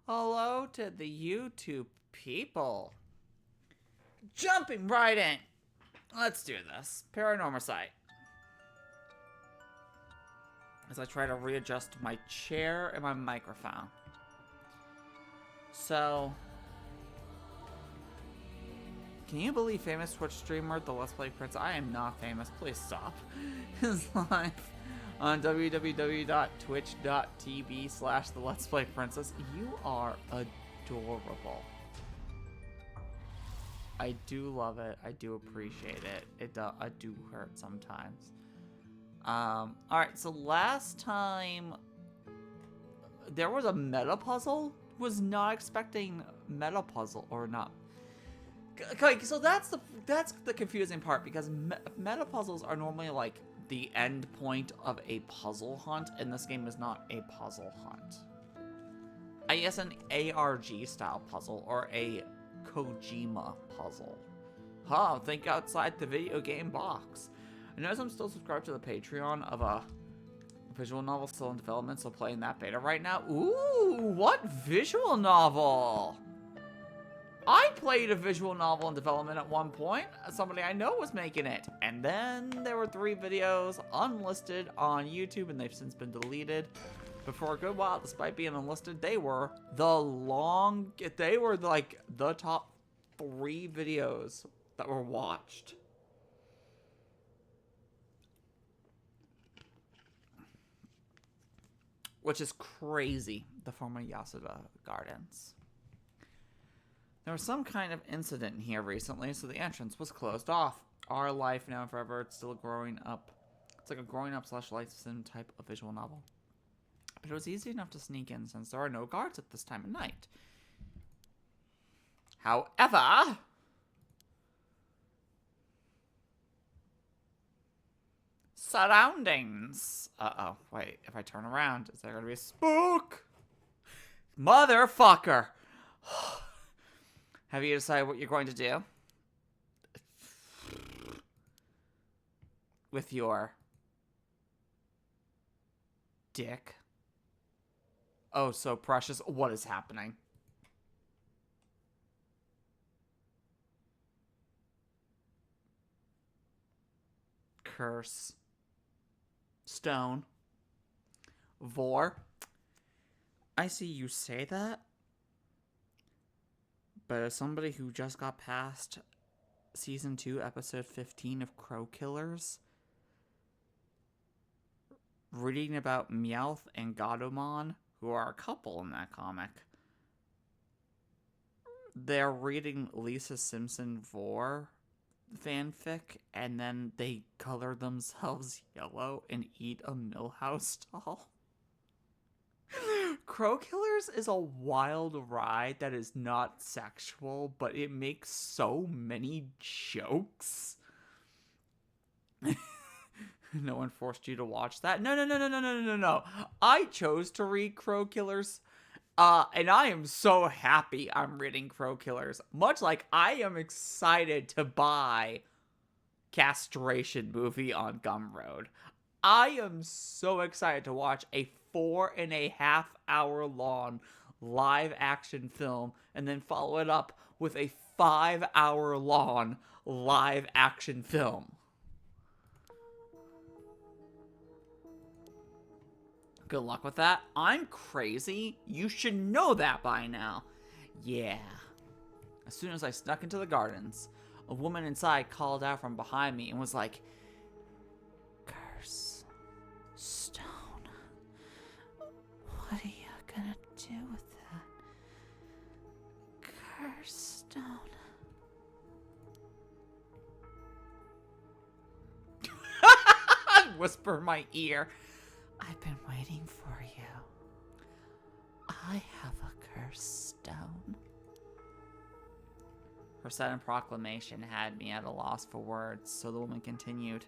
Hello to the YouTube people. Jumping right in. Let's do this. Paranormasight. As I try to readjust my chair and my microphone. So, can you believe famous Twitch streamer TheLetsPlayPrincess? I am not famous. Please stop. Is live on www.twitch.tv/TheLetsPlayPrincess. You are adorable. I do love it. I do appreciate it. I do hurt sometimes. Alright, so last time there was a meta puzzle. Was not expecting meta puzzle or not. Okay, so that's the confusing part, because meta puzzles are normally like the end point of a puzzle hunt, and this game is not a puzzle hunt. I guess an ARG style puzzle or a Kojima puzzle. Huh, think outside the video game box. I notice I'm still subscribed to the Patreon of a visual novel still in development, so playing that beta right now. Ooh, what visual novel? I played a visual novel in development at one point. Somebody I know was making it. And then there were 3 videos unlisted on YouTube, and they've since been deleted. But for a good while, despite being unlisted, they were like the top 3 videos that were watched. Which is crazy. The former Yasuda Gardens. There was some kind of incident here recently, so the entrance was closed off. Our life now and forever, it's still growing up. It's like a growing up / life sim type of visual novel. But it was easy enough to sneak in since there are no guards at this time of night. However, surroundings. Uh-oh, wait, if I turn around, is there gonna be a spook? Motherfucker! Have you decided what you're going to do? With your dick? Oh, so precious. What is happening? Curse. Stone. Vor. I see you say that. But as somebody who just got past Season 2, Episode 15 of Crow Killers, reading about Meowth and Gatomon, who are a couple in that comic, they're reading Lisa Simpson Vor fanfic, and then they color themselves yellow and eat a Millhouse doll. Crow Killers is a wild ride that is not sexual, but it makes so many jokes. No one forced you to watch that? No. I chose to read Crow Killers, and I am so happy I'm reading Crow Killers. Much like I am excited to buy Castration movie on Gumroad. I am so excited to watch a 4.5 hour long live action film and then follow it up with a 5 hour long live action film. Good luck with that. I'm crazy. You should know that by now. Yeah. As soon as I snuck into the gardens, a woman inside called out from behind me and was like, "Curse. Stone. What are you gonna do with that? Curse stone." Whisper in my ear. "I've been waiting for you. I have a cursed stone." Her sudden proclamation had me at a loss for words, so the woman continued.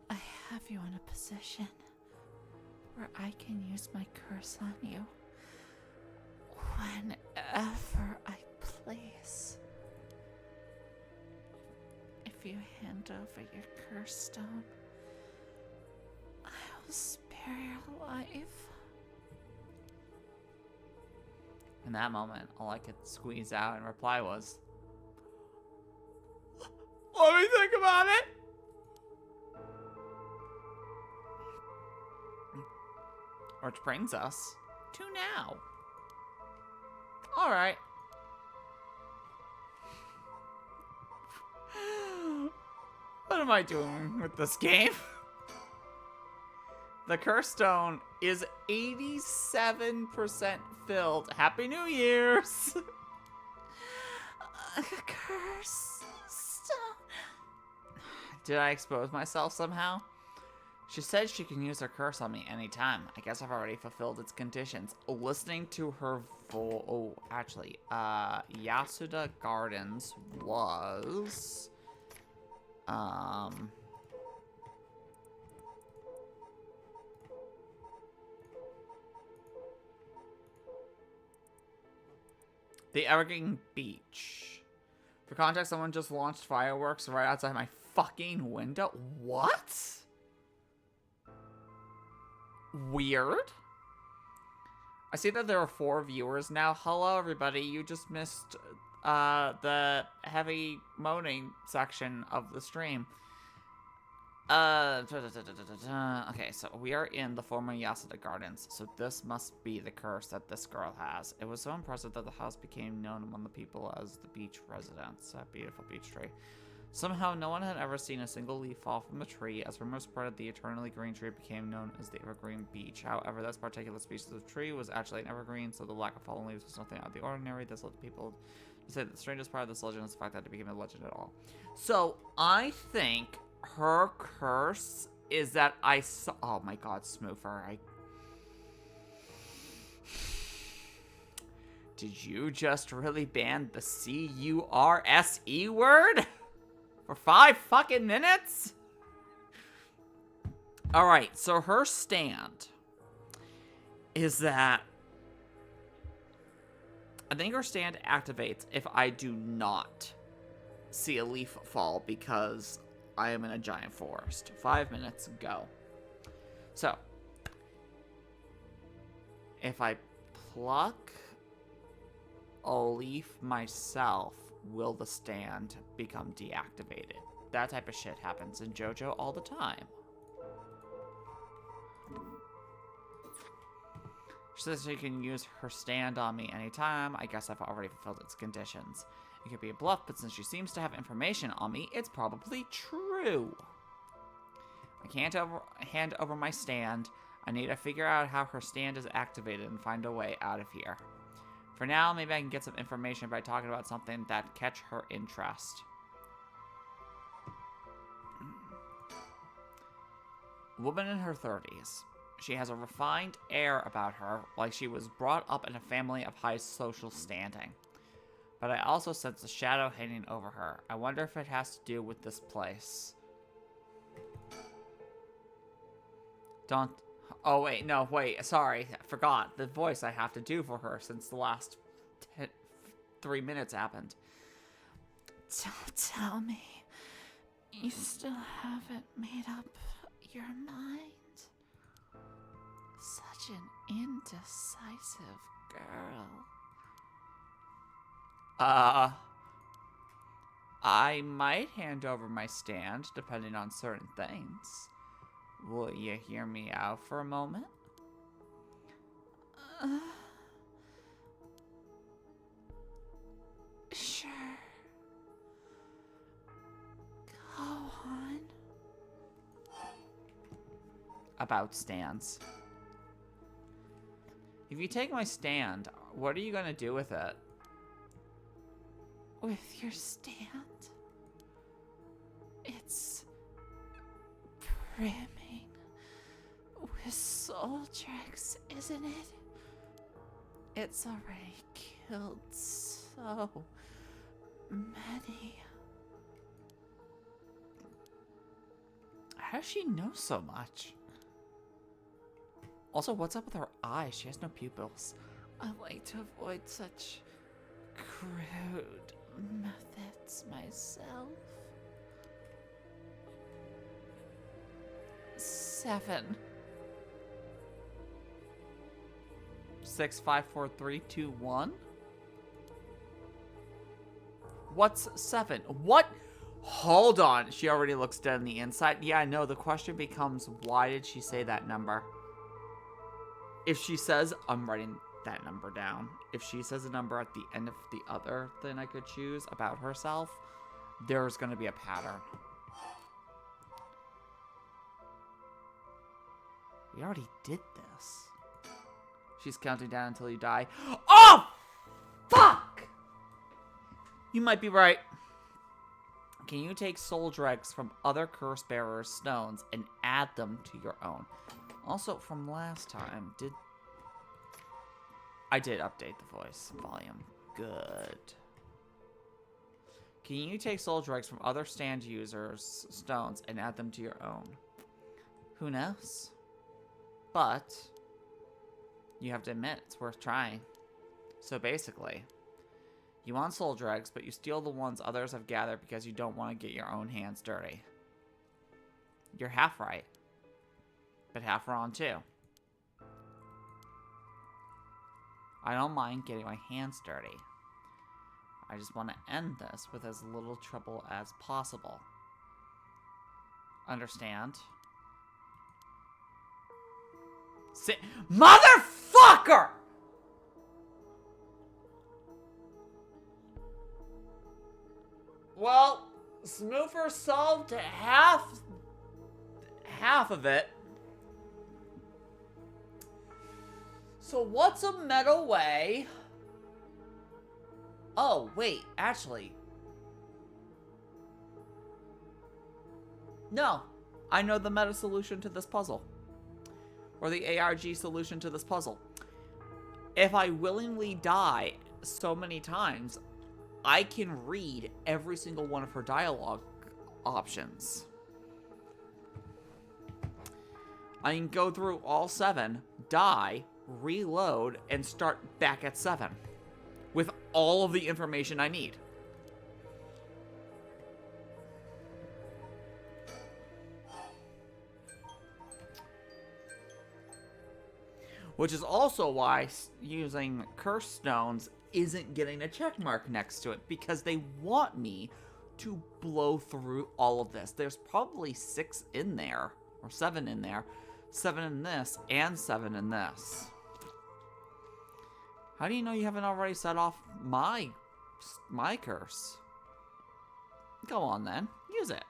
"I have you in a position where I can use my curse on you whenever I please. If you hand over your curse stone, I will spare your life." In that moment, all I could squeeze out in reply was, "Let me think about it." Which brings us to now. Alright. What am I doing with this game? The curse stone is 87% filled. Happy New Year's! Curse stone. Did I expose myself somehow? She said she can use her curse on me anytime. I guess I've already fulfilled its conditions. Listening to her Yasuda Gardens was... the Evergreen Beach. For context, someone just launched fireworks right outside my fucking window. What? Weird. I see that there are 4 viewers now. Hello, everybody. You just missed the heavy moaning section of the stream. Okay, so we are in the former Yasuda Gardens, so this must be the curse that this girl has. It was so impressive that the house became known among the people as the beach residence. That beautiful beach tree. Somehow, no one had ever seen a single leaf fall from the tree. As rumors spread, the eternally green tree became known as the Evergreen Beach. However, this particular species of tree was actually an evergreen, so the lack of fallen leaves was nothing out of the ordinary. This led people to say that the strangest part of this legend is the fact that it became a legend at all. So, I think her curse is that I saw... Oh my god, Smoofer. Did you just really ban the C-U-R-S-E word? For 5 fucking minutes? Alright, so her stand is that... I think her stand activates if I do not see a leaf fall because I am in a giant forest. 5 minutes, go. So, if I pluck a leaf myself, will the stand become deactivated? That type of shit happens in JoJo all the time. She says she can use her stand on me anytime. I guess I've already fulfilled its conditions. It could be a bluff, but since she seems to have information on me, it's probably true. I can't hand over my stand. I need to figure out how her stand is activated and find a way out of here. For now, maybe I can get some information by talking about something that catch her interest. Woman in her 30s. She has a refined air about her, like she was brought up in a family of high social standing. But I also sense a shadow hanging over her. I wonder if it has to do with this place. Don't... Oh, wait, no, wait, sorry, I forgot the voice I have to do for her since the last 3 minutes happened. Don't tell me you still haven't made up your mind. Such an indecisive girl. I might hand over my stand, depending on certain things. Will you hear me out for a moment? Sure. Go on. About stands. If you take my stand, what are you gonna do with it? With your stand? It's brimming with soul tracks, isn't it? It's already killed so many. How does she know so much? Also, what's up with her eyes? She has no pupils. I like to avoid such crude methods myself. 7. 6, 5, 4, 3, 2, 1. What's 7? What? Hold on. She already looks dead on the inside. Yeah, I know. The question becomes, why did she say that number? If she says, I'm writing that number down. If she says a number at the end of the other thing I could choose about herself, there's going to be a pattern. We already did this. She's counting down until you die. Oh! Fuck! You might be right. Can you take soul dregs from other curse bearers' stones and add them to your own? Also, from last time, I did update the voice volume. Good. Can you take soul dregs from other stand users' stones and add them to your own? Who knows? But you have to admit it's worth trying. So basically, you want soul dregs, but you steal the ones others have gathered because you don't want to get your own hands dirty. You're half right, but half wrong too. I don't mind getting my hands dirty. I just want to end this with as little trouble as possible. Understand? Sit. Motherfucker! Well, Smoofer solved half of it. So what's a meta way? Oh, wait, actually. No, I know the meta solution to this puzzle. Or the ARG solution to this puzzle. If I willingly die so many times, I can read every single one of her dialogue options. I can go through all 7, die, reload, and start back at 7. With all of the information I need. Which is also why using curse stones isn't getting a check mark next to it, because they want me to blow through all of this. There's probably 6 in there, or 7 in there, 7 in this, and 7 in this. How do you know you haven't already set off my curse? Go on then, use it.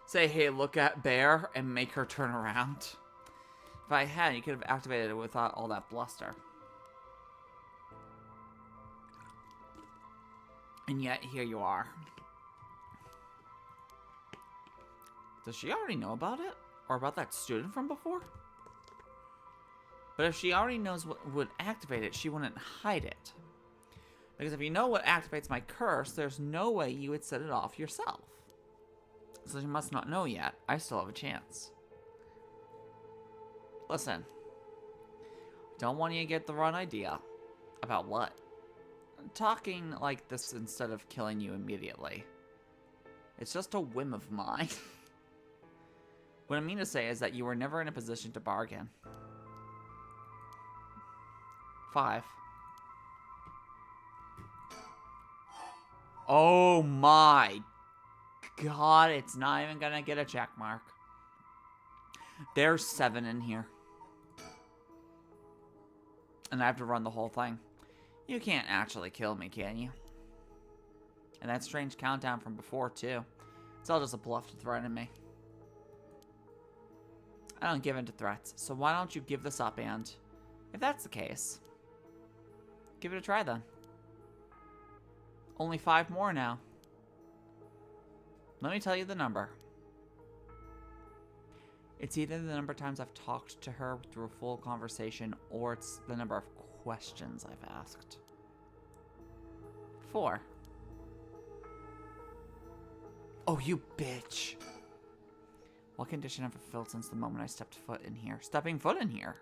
Say, hey, look at Bear, and make her turn around. If I had, you could have activated it without all that bluster. And yet, here you are. Does she already know about it? Or about that student from before? But if she already knows what would activate it, she wouldn't hide it. Because if you know what activates my curse, there's no way you would set it off yourself. So she must not know yet. I still have a chance. Listen. Don't want you to get the wrong idea. About what? Talking like this instead of killing you immediately. It's just a whim of mine. What I mean to say is that you were never in a position to bargain. 5. Oh my god, it's not even gonna get a check mark. There's 7 in here. And I have to run the whole thing. You can't actually kill me, can you? And that strange countdown from before, too. It's all just a bluff to threaten me. I don't give in to threats, so why don't you give this up and... If that's the case, give it a try then. Only 5 more now. Let me tell you the number. It's either the number of times I've talked to her through a full conversation, or it's the number of questions I've asked. 4. Oh, you bitch. What condition have I fulfilled since the moment I stepped foot in here? Stepping foot in here.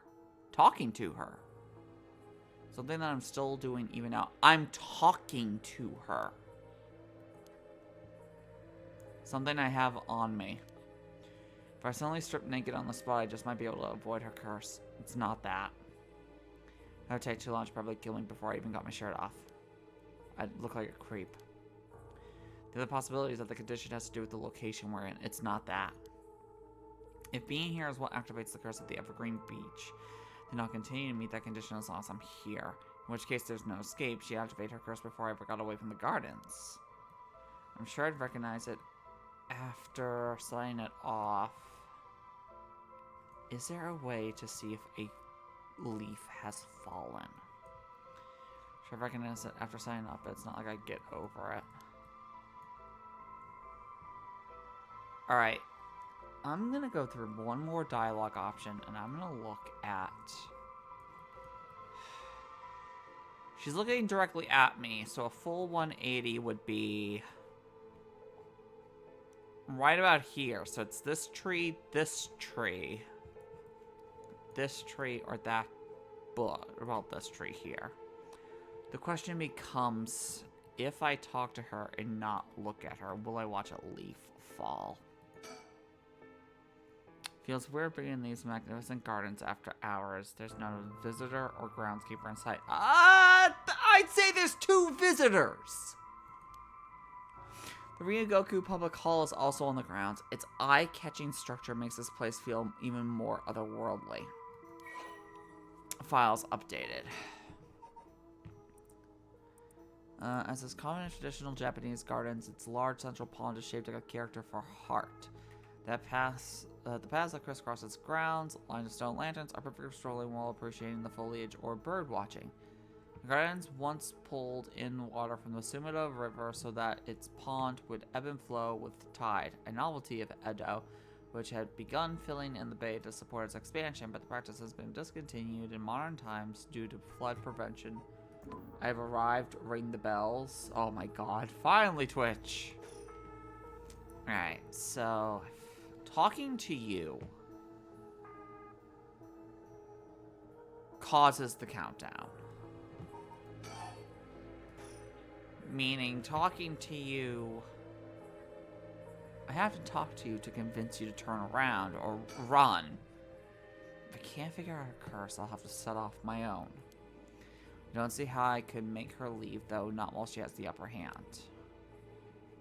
Talking to her. Something that I'm still doing even now. I'm talking to her. Something I have on me. If I suddenly strip naked on the spot, I just might be able to avoid her curse. It's not that. That would take too long to probably kill me before I even got my shirt off. I'd look like a creep. The other possibility is that the condition has to do with the location we're in. It's not that. If being here is what activates the curse at the Evergreen Beach, then I'll continue to meet that condition as long as I'm here. In which case there's no escape. She activated her curse before I ever got away from the gardens. I'm sure I'd recognize it after setting it off. Is there a way to see if a leaf has fallen? Should I recognize it after setting it off, but it's not like I get over it. Alright. I'm gonna go through one more dialogue option, and I'm gonna look at... She's looking directly at me, so a full 180 would be... right about here. So it's this tree, or that bush, about this tree here. The question becomes, if I talk to her and not look at her, will I watch a leaf fall? Feels weird being in these magnificent gardens after hours. There's not a visitor or groundskeeper in sight. I'd say there's 2 visitors! The Ryogoku Public Hall is also on the grounds. Its eye-catching structure makes this place feel even more otherworldly. Files updated. As is common in traditional Japanese gardens, its large central pond is shaped like a character for a heart. The paths that crisscross its grounds, lined with stone lanterns, are perfect for strolling while appreciating the foliage or bird watching. The gardens once pulled in water from the Sumida River so that its pond would ebb and flow with the tide, a novelty of Edo, which had begun filling in the bay to support its expansion, but the practice has been discontinued in modern times due to flood prevention. I have arrived. Ring the bells. Oh my god. Finally, Twitch. Alright, so... talking to you causes the countdown. Meaning, talking to you... I have to talk to you to convince you to turn around or run. If I can't figure out a curse, I'll have to set off my own. I don't see how I could make her leave, though, not while she has the upper hand.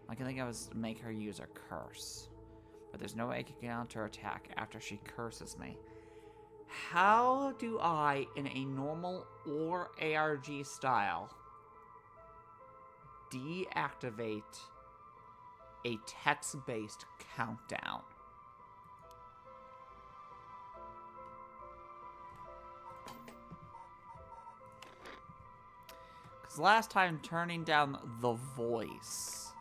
I can think of is to make her use her curse. But there's no way I can counterattack after she curses me. How do I, in a normal or ARG style, deactivate a text-based countdown? Because last time turning down the voice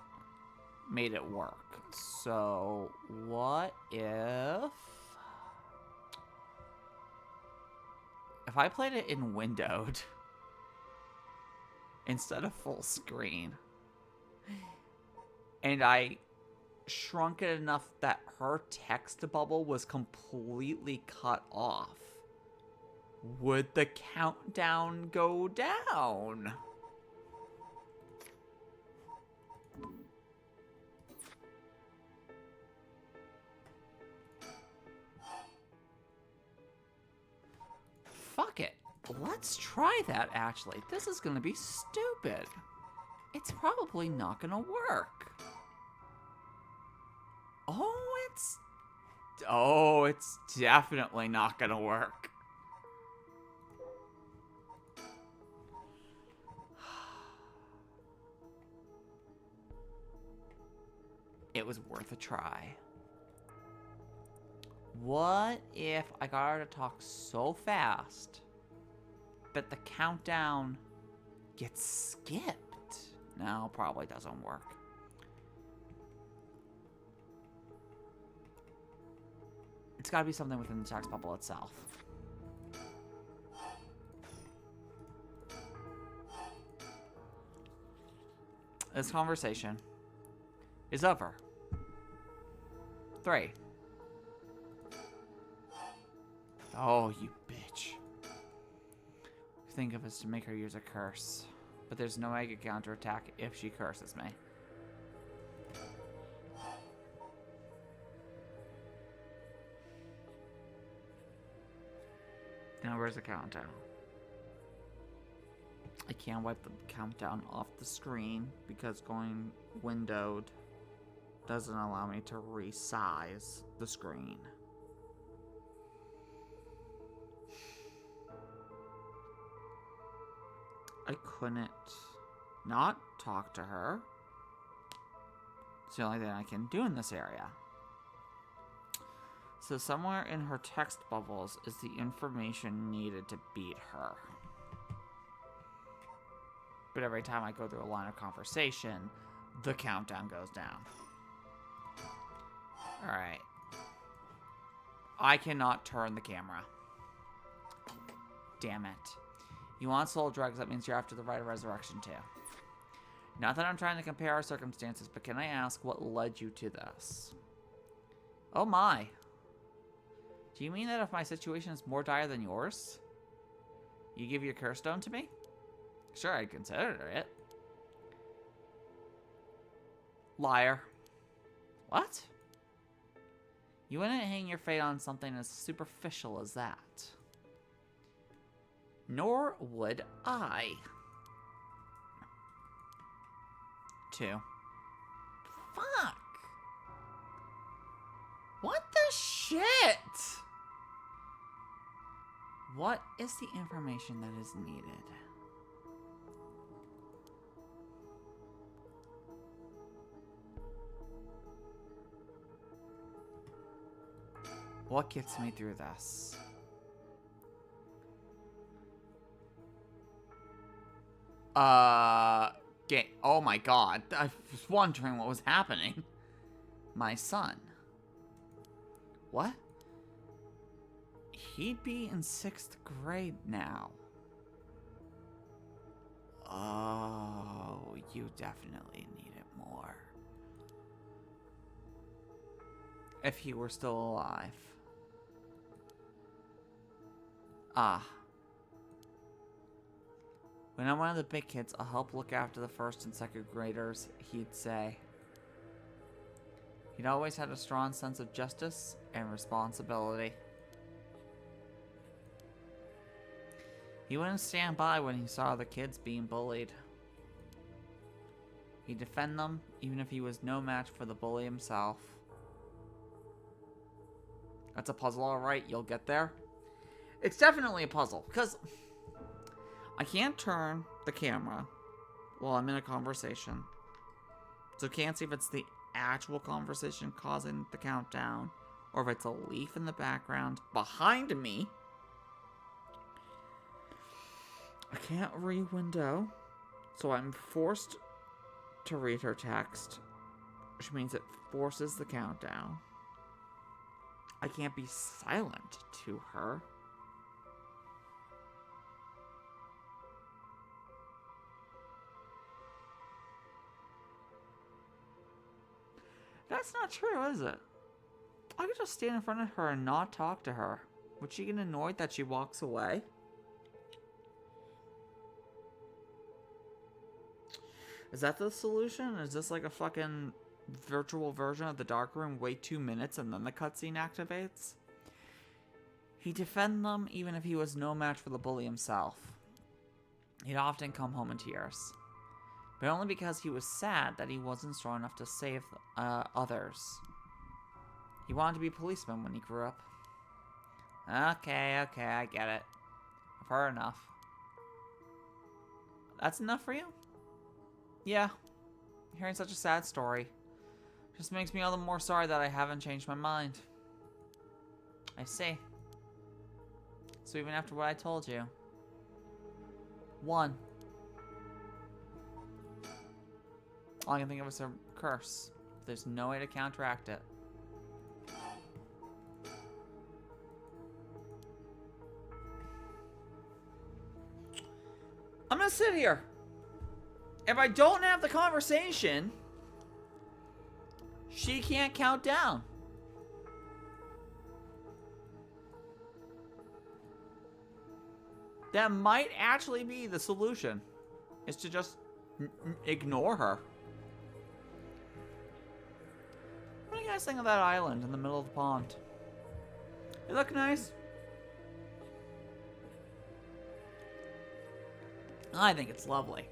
made it work. So, what if I played it in windowed instead of full screen, and I shrunk it enough that her text bubble was completely cut off? Would the countdown go down? Fuck it. Let's try that, actually. This is gonna be stupid. It's probably not gonna work. Oh, it's definitely not gonna work. It was worth a try. What if I got her to talk so fast that the countdown gets skipped? No, probably doesn't work. It's gotta be something within the text bubble itself. This conversation is over. 3. Oh, you bitch. Think of us to make her use a curse. But there's no way I could counterattack if she curses me. where's the countdown? I can't wipe the countdown off the screen because going windowed doesn't allow me to resize the screen. I couldn't not talk to her. It's the only thing I can do in this area. So somewhere in her text bubbles is the information needed to beat her. But every time I go through a line of conversation, the countdown goes down. Alright. I cannot turn the camera. Damn it. You want soul drugs, that means you're after the right of resurrection too. Not that I'm trying to compare our circumstances, but can I ask what led you to this? Oh my. Do you mean that if my situation is more dire than yours, you give your curse stone to me? Sure, I'd consider it. Liar. What? You wouldn't hang your fate on something as superficial as that. Nor would I. 2. Fuck. What the shit? What is the information that is needed? What gets me through this? Oh my god. I was wondering what was happening. My son. What? He'd be in 6th grade now. Oh, you definitely need it more. If he were still alive. Ah. When I'm one of the big kids, I'll help look after the 1st and 2nd graders, he'd say. He'd always had a strong sense of justice and responsibility. He wouldn't stand by when he saw the kids being bullied. He'd defend them, even if he was no match for the bully himself. That's a puzzle, alright, you'll get there. It's definitely a puzzle, because I can't turn the camera while I'm in a conversation. So can't see if it's the actual conversation causing the countdown, or if it's a leaf in the background behind me. I can't re-window, so I'm forced to read her text, which means it forces the countdown. I can't be silent to her. That's not true, is it? I could just stand in front of her and not talk to her. Would she get annoyed that she walks away? Is that the solution? Is this like a fucking virtual version of the dark room? Wait 2 minutes and then the cutscene activates? He'd defend them even if he was no match for the bully himself. He'd often come home in tears. But only because he was sad that he wasn't strong enough to save others. He wanted to be a policeman when he grew up. Okay, I get it. I've heard enough. That's enough for you? Yeah. Hearing such a sad story just makes me all the more sorry that I haven't changed my mind. I see. So even after what I told you. 1. All I can think of is a curse. There's no way to counteract it. I'm gonna sit here. If I don't have the conversation, she can't count down. That might actually be the solution, is to just ignore her. What do you guys think of that island in the middle of the pond? It look nice? I think it's lovely.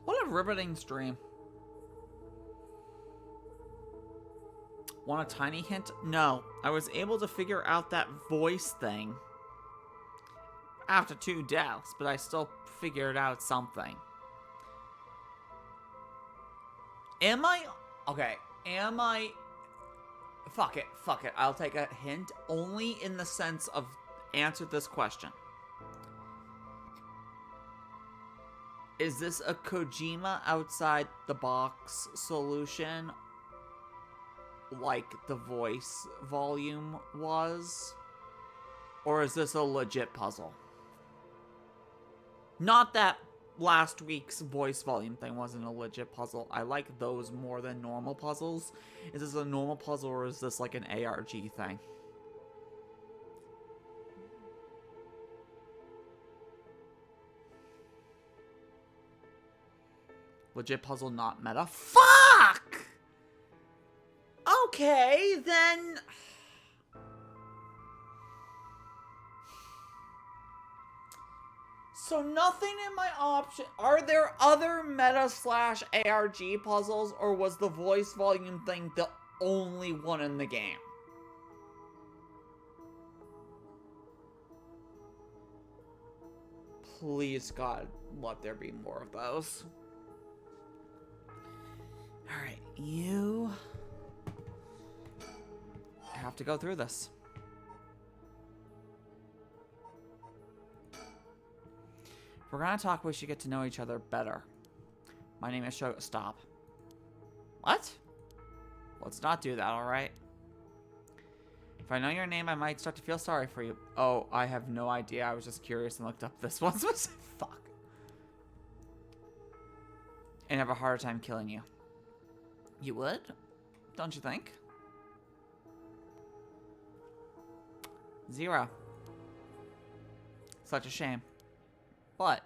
What a riveting stream. Want a tiny hint? No. I was able to figure out that voice thing after 2 deaths, but I still figured out something. Am I... Okay, am I... Fuck it. I'll take a hint only in the sense of answer this question. Is this a Kojima outside the box solution like the voice volume was? Or is this a legit puzzle? Not that last week's voice volume thing wasn't a legit puzzle. I like those more than normal puzzles. Is this a normal puzzle or is this like an ARG thing? Legit puzzle, not meta. Fuck! Okay, then... So nothing in my option... Are there other meta/ARG puzzles, or was the voice volume thing the only one in the game? Please, God, let there be more of those. Alright, you... have to go through this. If we're gonna talk, we should get to know each other better. My name is Stop. What? Let's not do that, alright? If I know your name, I might start to feel sorry for you. Oh, I have no idea. I was just curious and looked up this one. Fuck. And have a harder time killing you. You would? Don't you think? 0. Such a shame. But,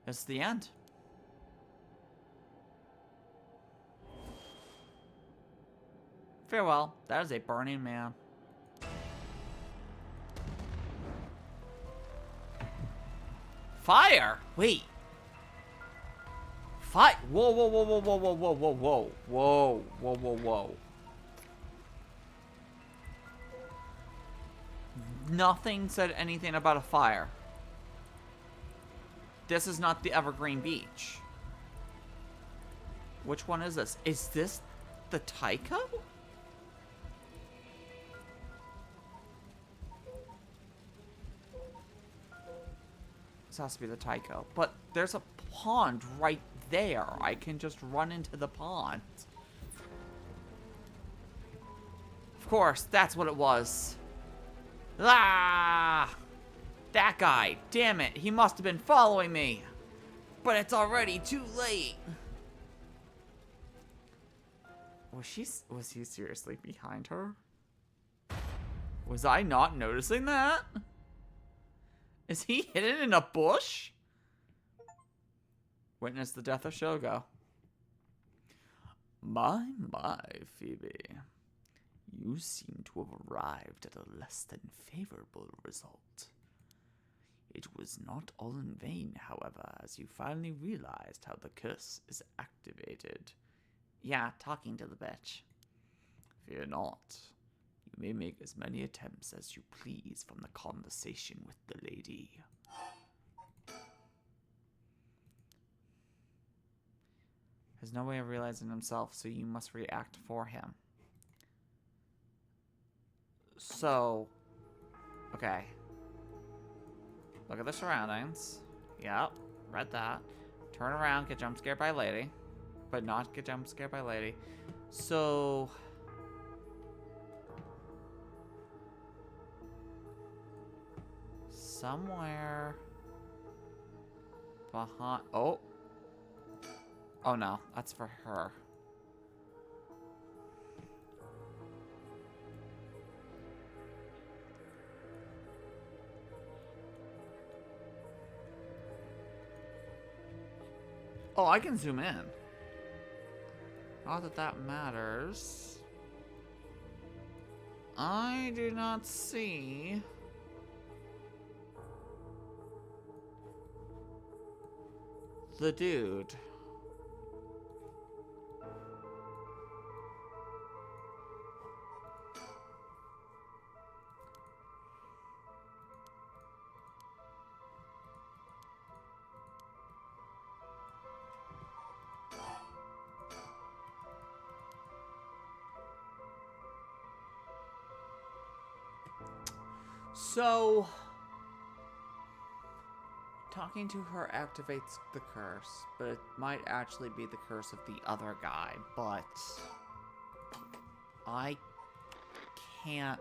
this is the end. Farewell. That is a burning man. Fire! Wait. Whoa, whoa, whoa, whoa, whoa, whoa, whoa, whoa, whoa, whoa, whoa, whoa, whoa. Nothing said anything about a fire. This is not the Evergreen Beach. Which one is this? Is this the Tycho? This has to be the Tycho. But there's a pond right there. I can just run into the pond. Of course, that's what it was. Ah! That guy. Damn it. He must have been following me. But it's already too late. Was he seriously behind her? Was I not noticing that? Is he hidden in a bush? Witness the death of Shogo. My, Phoebe. You seem to have arrived at a less than favorable result. It was not all in vain, however, as you finally realized how the curse is activated. Yeah, talking to the bitch. Fear not. You may make as many attempts as you please from the conversation with the lady. Has no way of realizing himself, so you must react for him. So, okay. Look at the surroundings. Yep, read that. Turn around, get jump scared by lady. But not get jump scared by lady. So... somewhere... behind... Oh! Oh no, that's for her. Oh, I can zoom in. Not that that matters. I do not see the dude. So, talking to her activates the curse, but it might actually be the curse of the other guy, but I can't...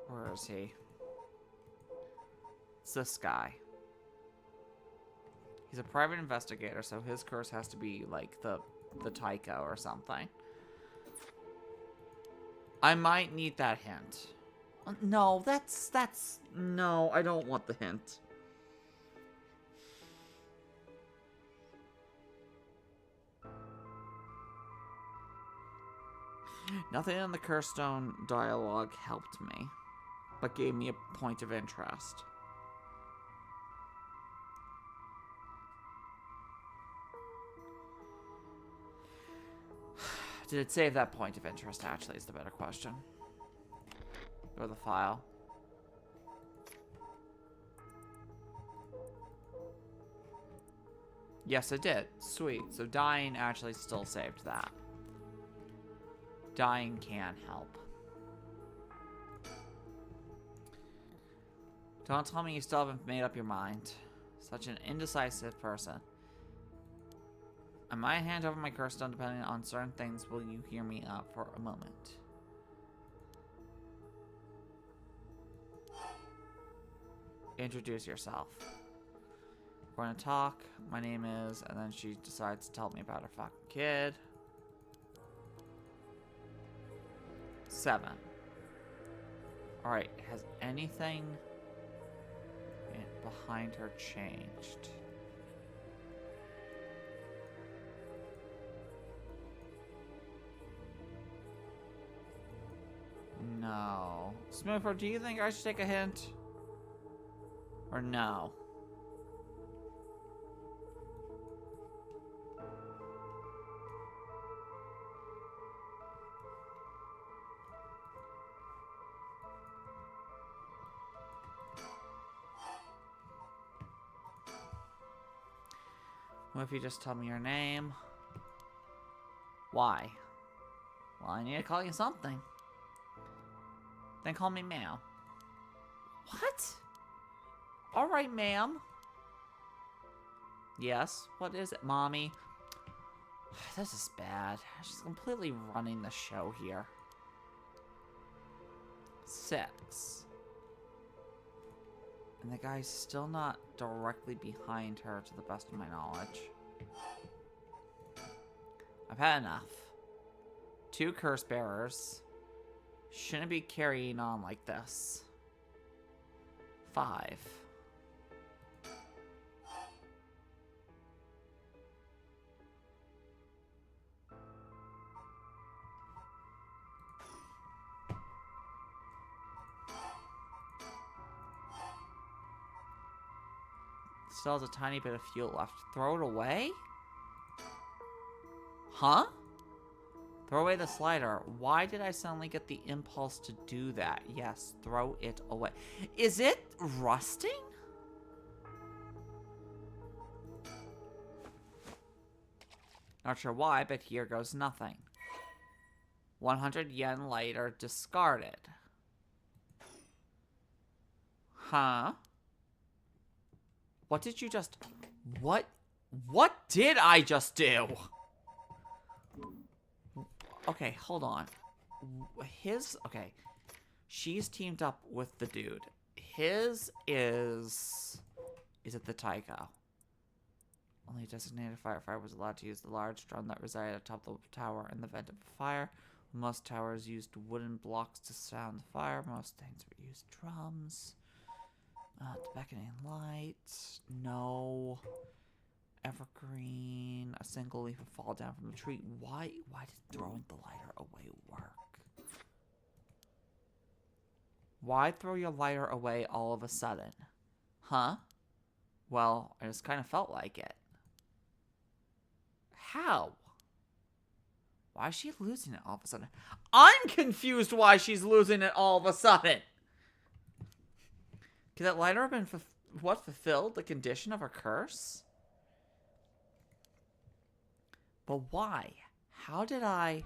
Where is he? It's this guy. He's a private investigator, so his curse has to be like the Tycho or something. I might need that hint. No, that's... No, I don't want the hint. Nothing in the Curse Stone dialogue helped me, but gave me a point of interest. Did it save that point of interest, actually, is the better question. Or the file. Yes, it did. Sweet. So dying actually still saved that. Dying can help. Don't tell me you still haven't made up your mind. Such an indecisive person. I might hand over my curse stone depending on certain things. Will you hear me out for a moment? Introduce yourself. We're gonna talk. My name is... And then she decides to tell me about her fucking kid. 7. Alright, has anything behind her changed? No. Smoother, do you think I should take a hint? Or no? What if you just tell me your name? Why? Well, I need to call you something. Then call me ma'am. What? Alright, ma'am. Yes? What is it, mommy? This is bad. She's completely running the show here. 6. And the guy's still not directly behind her, to the best of my knowledge. I've had enough. 2 curse bearers. Shouldn't be carrying on like this. 5. Still has a tiny bit of fuel left. Throw it away? Huh? Throw away the slider. Why did I suddenly get the impulse to do that? Yes, throw it away. Is it rusting? Not sure why, but here goes nothing. 100 yen later, discarded. Huh? What did you just... What did I just do? Okay, hold on. Okay. She's teamed up with the dude. His is... Is it the Tycho? Only a designated firefighter was allowed to use the large drum that resided atop the tower in the event of a fire. Most towers used wooden blocks to sound the fire. Most things were used drums. The beckoning lights. No. evergreen. A single leaf will fall down from the tree. Why did throwing the lighter away work? Why throw your lighter away all of a sudden? Huh? Well, I just kind of felt like it. How? Why is she losing it all of a sudden? I'm confused why she's losing it all of a sudden. Could that lighter have been what fulfilled the condition of her curse? But why? How did I...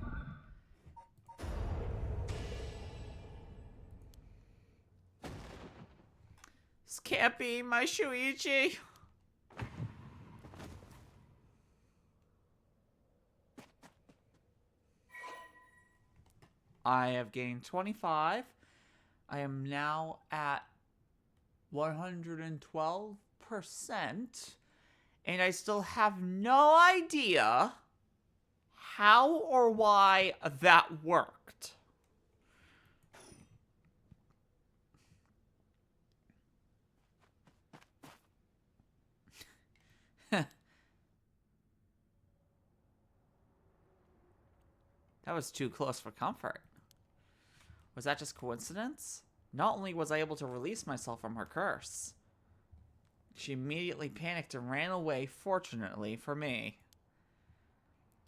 This can't be my Shuichi. I have gained 25. I am now at 112%. And I still have no idea how or why that worked. That was too close for comfort. Was that just coincidence? Not only was I able to release myself from her curse, she immediately panicked and ran away, fortunately for me.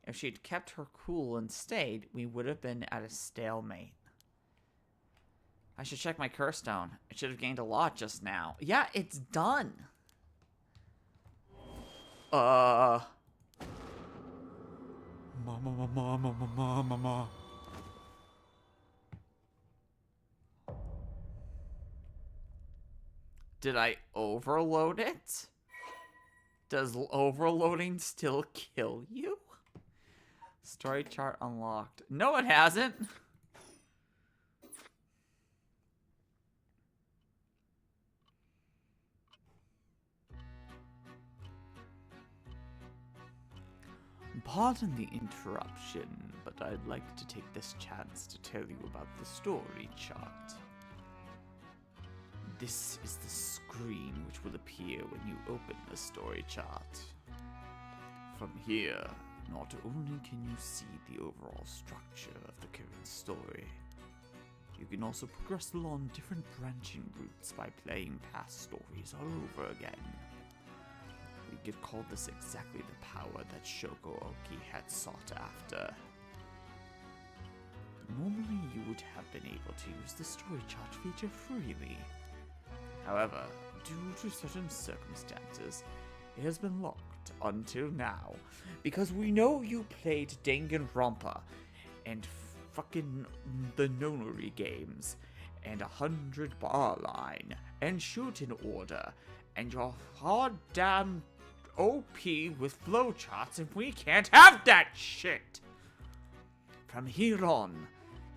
If she'd kept her cool and stayed, we would have been at a stalemate. I should check my curse stone. I should have gained a lot just now. Yeah, it's done. Mama. Did I overload it? Does overloading still kill you? Story chart unlocked. No, it hasn't. Pardon the interruption, but I'd like to take this chance to tell you about the story chart. This is the screen which will appear when you open the story chart. From here, not only can you see the overall structure of the current story, you can also progress along different branching routes by playing past stories all over again. We could call this exactly the power that Shoko-Oki had sought after. Normally, you would have been able to use the story chart feature freely. However, due to certain circumstances, it has been locked until now, because we know you played Danganronpa and fucking the Nonary games, and 100 Bar Line, and Shoot in Order, and you're hard damn OP with flowcharts, and we can't have that shit! From here on,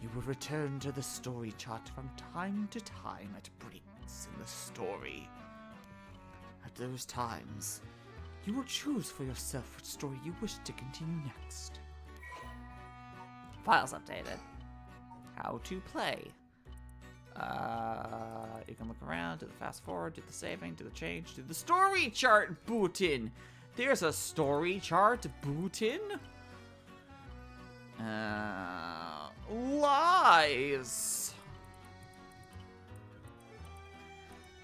you will return to the story chart from time to time at breaks in the story. At those times, you will choose for yourself which story you wish to continue next. Files updated. How to play. You can look around, do the fast forward, do the saving, do the change, do the story chart boot-in. There's a story chart boot-in? Lies.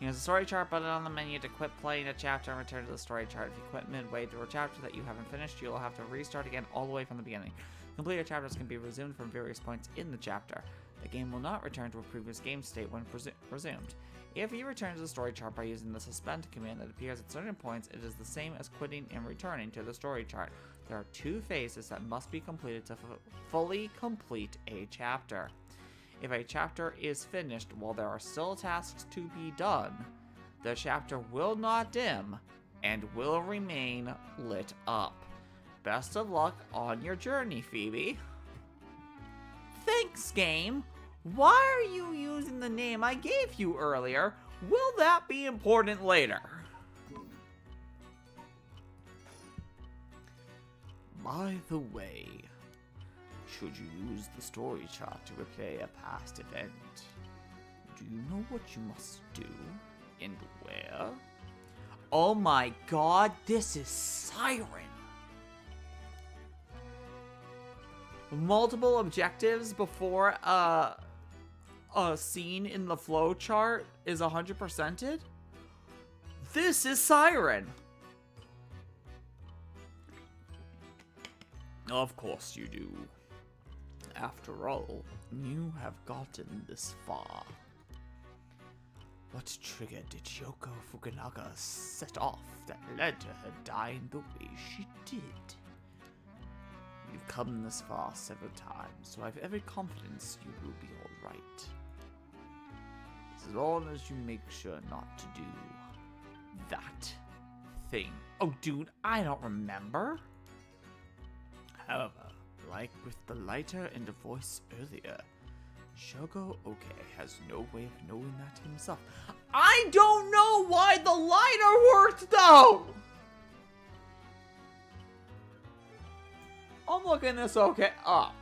Use the story chart button on the menu to quit playing a chapter and return to the story chart. If you quit midway through a chapter that you haven't finished, you'll have to restart again all the way from the beginning. Completed chapters can be resumed from various points in the chapter. The game will not return to a previous game state when resumed. If you return to the story chart by using the suspend command that appears at certain points, it is the same as quitting and returning to the story chart. There are 2 phases that must be completed to fully complete a chapter. If a chapter is finished while there are still tasks to be done, the chapter will not dim and will remain lit up. Best of luck on your journey, Phoebe. Thanks, game. Why are you using the name I gave you earlier? Will that be important later? By the way, should you use the story chart to replay a past event, do you know what you must do and where? Oh my god, this is Siren. Multiple objectives before a scene in the flow chart is 100%ed? This is Siren. Of course you do. After all, you have gotten this far. What trigger did Yoko Fukunaga set off that led to her dying the way she did? You've come this far several times, so I have every confidence you will be alright. As long as you make sure not to do that thing. Oh, dude, I don't remember. However, like with the lighter and the voice earlier, Shogo Oke has no way of knowing that himself. I don't know why the lighter worked, though! I'm looking this okay up.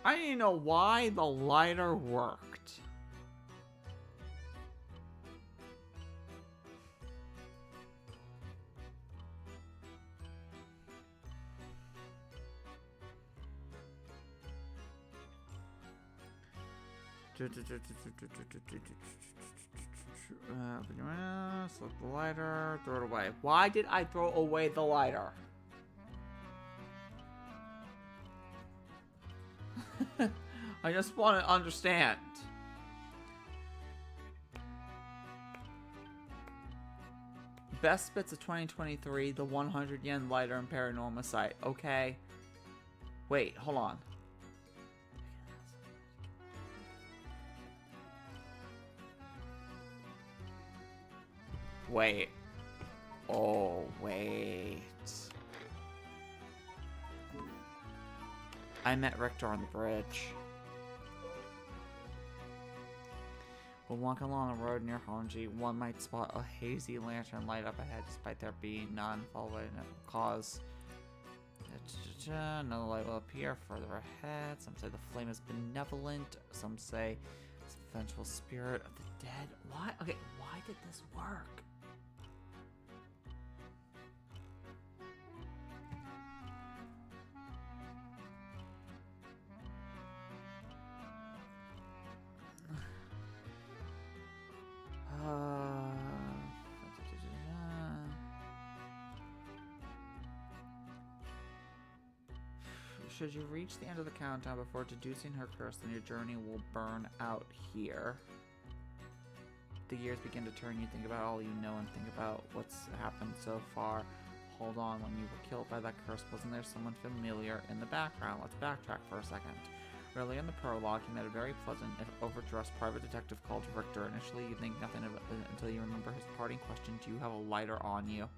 I need to know why the lighter worked. Select the lighter, throw it away. Why did I throw away the lighter? I just want to understand. Best bits of 2023, the 100 yen lighter and Paranormasight. Okay. Wait, hold on. Wait. Oh, wait. I met Richter on the bridge. When walking along a road near Honji, one might spot a hazy lantern light up ahead despite there being none, followed by a cause. Another light will appear further ahead. Some say the flame is benevolent. Some say it's the vengeful spirit of the dead. Why? Okay, why did this work? Should you reach the end of the countdown before deducing her curse, then your journey will burn out here. The years begin to turn. You think about all you know and think about what's happened so far. Hold on, when you were killed by that curse, wasn't there someone familiar in the background? Let's backtrack for a second. Early in the prologue, you met a very pleasant, if overdressed private detective called Richter. Initially, you think nothing of it until you remember his parting question, do you have a lighter on you?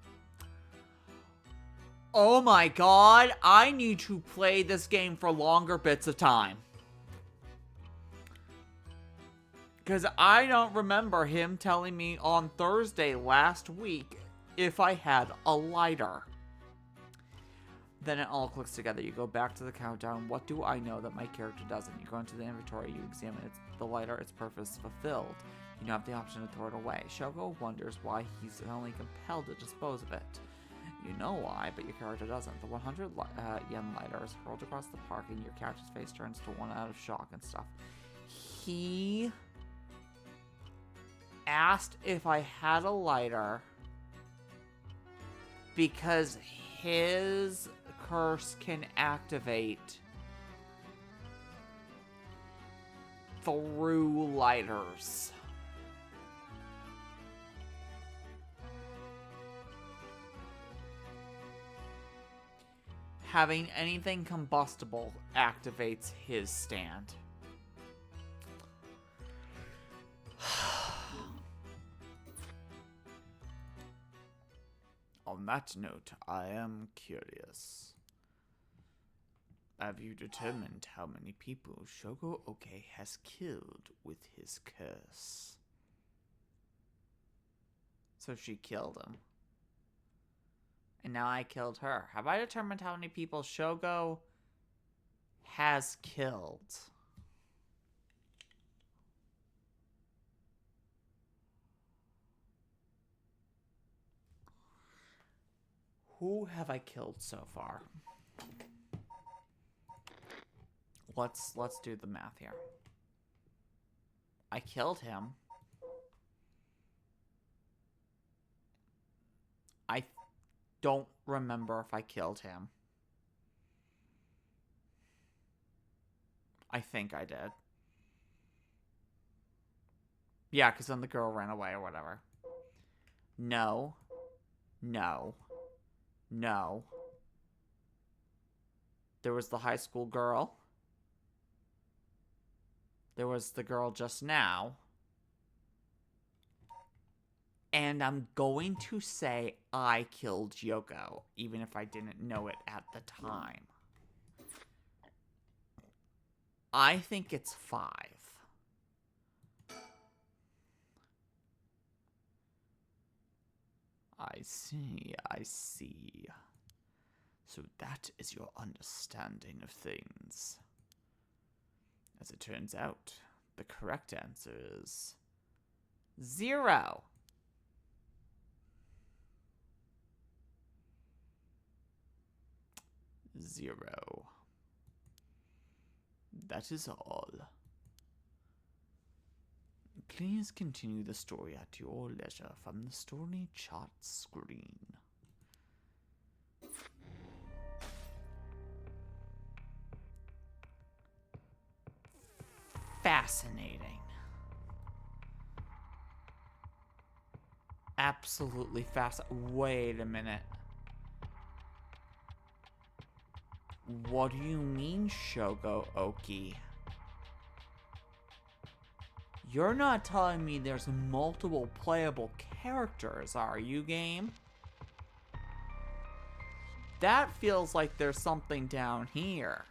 Oh my god, I need to play this game for longer bits of time. Because I don't remember him telling me on Thursday last week if I had a lighter. Then it all clicks together. You go back to the countdown. What do I know that my character doesn't? You go into the inventory, you examine the lighter, its purpose fulfilled. You now have the option to throw it away. Shogo wonders why he's only compelled to dispose of it. You know why, but your character doesn't. The 100 yen lighter is hurled across the park and your character's face turns to one out of shock and stuff. He asked if I had a lighter because his curse can activate through lighters. Having anything combustible activates his stand. On that note, I am curious. Have you determined how many people Shogo Oke has killed with his curse? So she killed him. And now I killed her. Have I determined how many people Shogo has killed? Who have I killed so far? Let's do the math here. I killed him. I don't remember if I killed him. I think I did. Yeah, because then the girl ran away or whatever. No. No. No. There was the high school girl. There was the girl just now. And I'm going to say I killed Yoko, even if I didn't know it at the time. I think it's 5. I see, I see. So that is your understanding of things. As it turns out, the correct answer is 0. Zero. That is all. Please continue the story at your leisure from the story chart screen. Fascinating. Absolutely fascinating. Wait a minute. What do you mean, Shogo Oki? You're not telling me there's multiple playable characters, are you, game? That feels like there's something down here.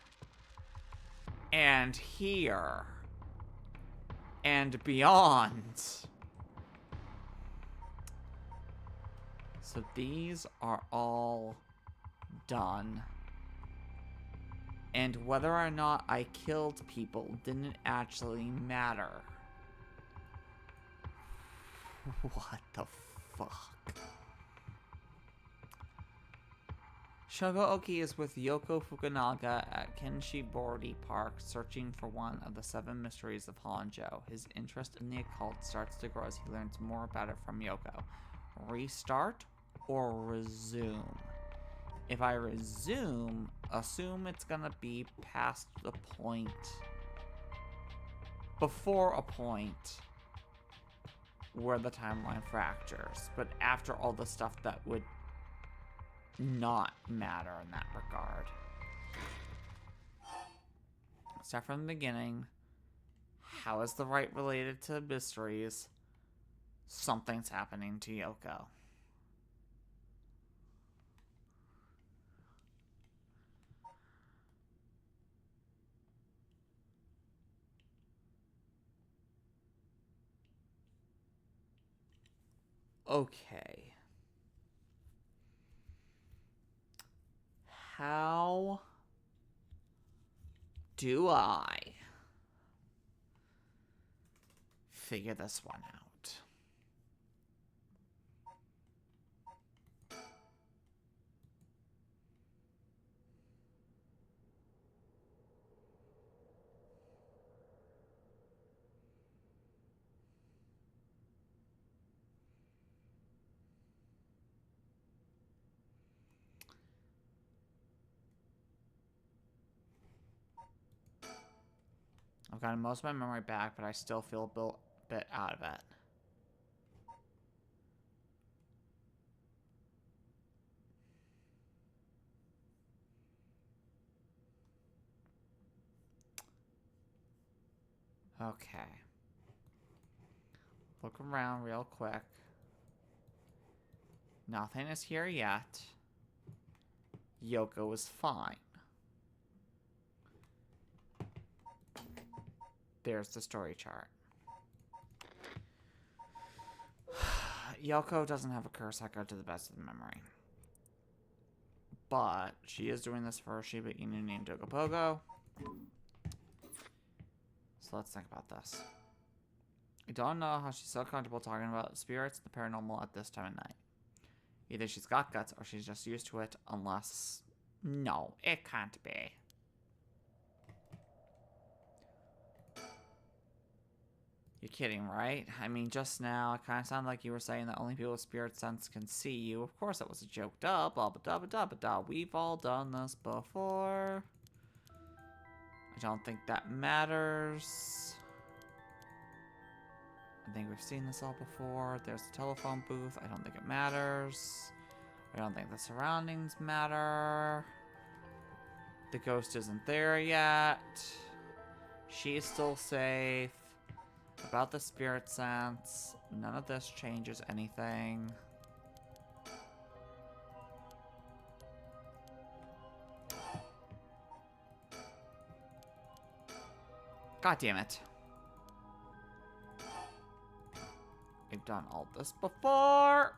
And here. And beyond. So these are all done. And whether or not I killed people didn't actually matter. What the fuck? Shogo Oki is with Yoko Fukunaga at Kenshibori Park searching for one of the 7 mysteries of Honjo. His interest in the occult starts to grow as he learns more about it from Yoko. Restart or resume? If I resume, assume it's gonna be past the point. Before a point where the timeline fractures. But after all the stuff that would not matter in that regard. Start from the beginning. How is the right related to mysteries? Something's happening to Yoko. Okay. How do I figure this one out? I've gotten most of my memory back, but I still feel a bit out of it. Okay. Look around real quick. Nothing is here yet. Yoko is fine. There's the story chart. Yoko doesn't have a curse echo to the best of the memory. But she is doing this for Shiba Inu named Dogopogo. So let's think about this. I don't know how she's so comfortable talking about spirits and the paranormal at this time of night. Either she's got guts or she's just used to it, unless... No, it can't be. You're kidding, right? I mean, just now, it kind of sounded like you were saying that only people with spirit sense can see you. Of course, that was a joke. Duh, blah, blah, blah, blah, blah, blah. We've all done this before. I don't think that matters. I think we've seen this all before. There's the telephone booth. I don't think it matters. I don't think the surroundings matter. The ghost isn't there yet. She's still safe. About the spirit sense, none of this changes anything. God damn it. We've done all this before.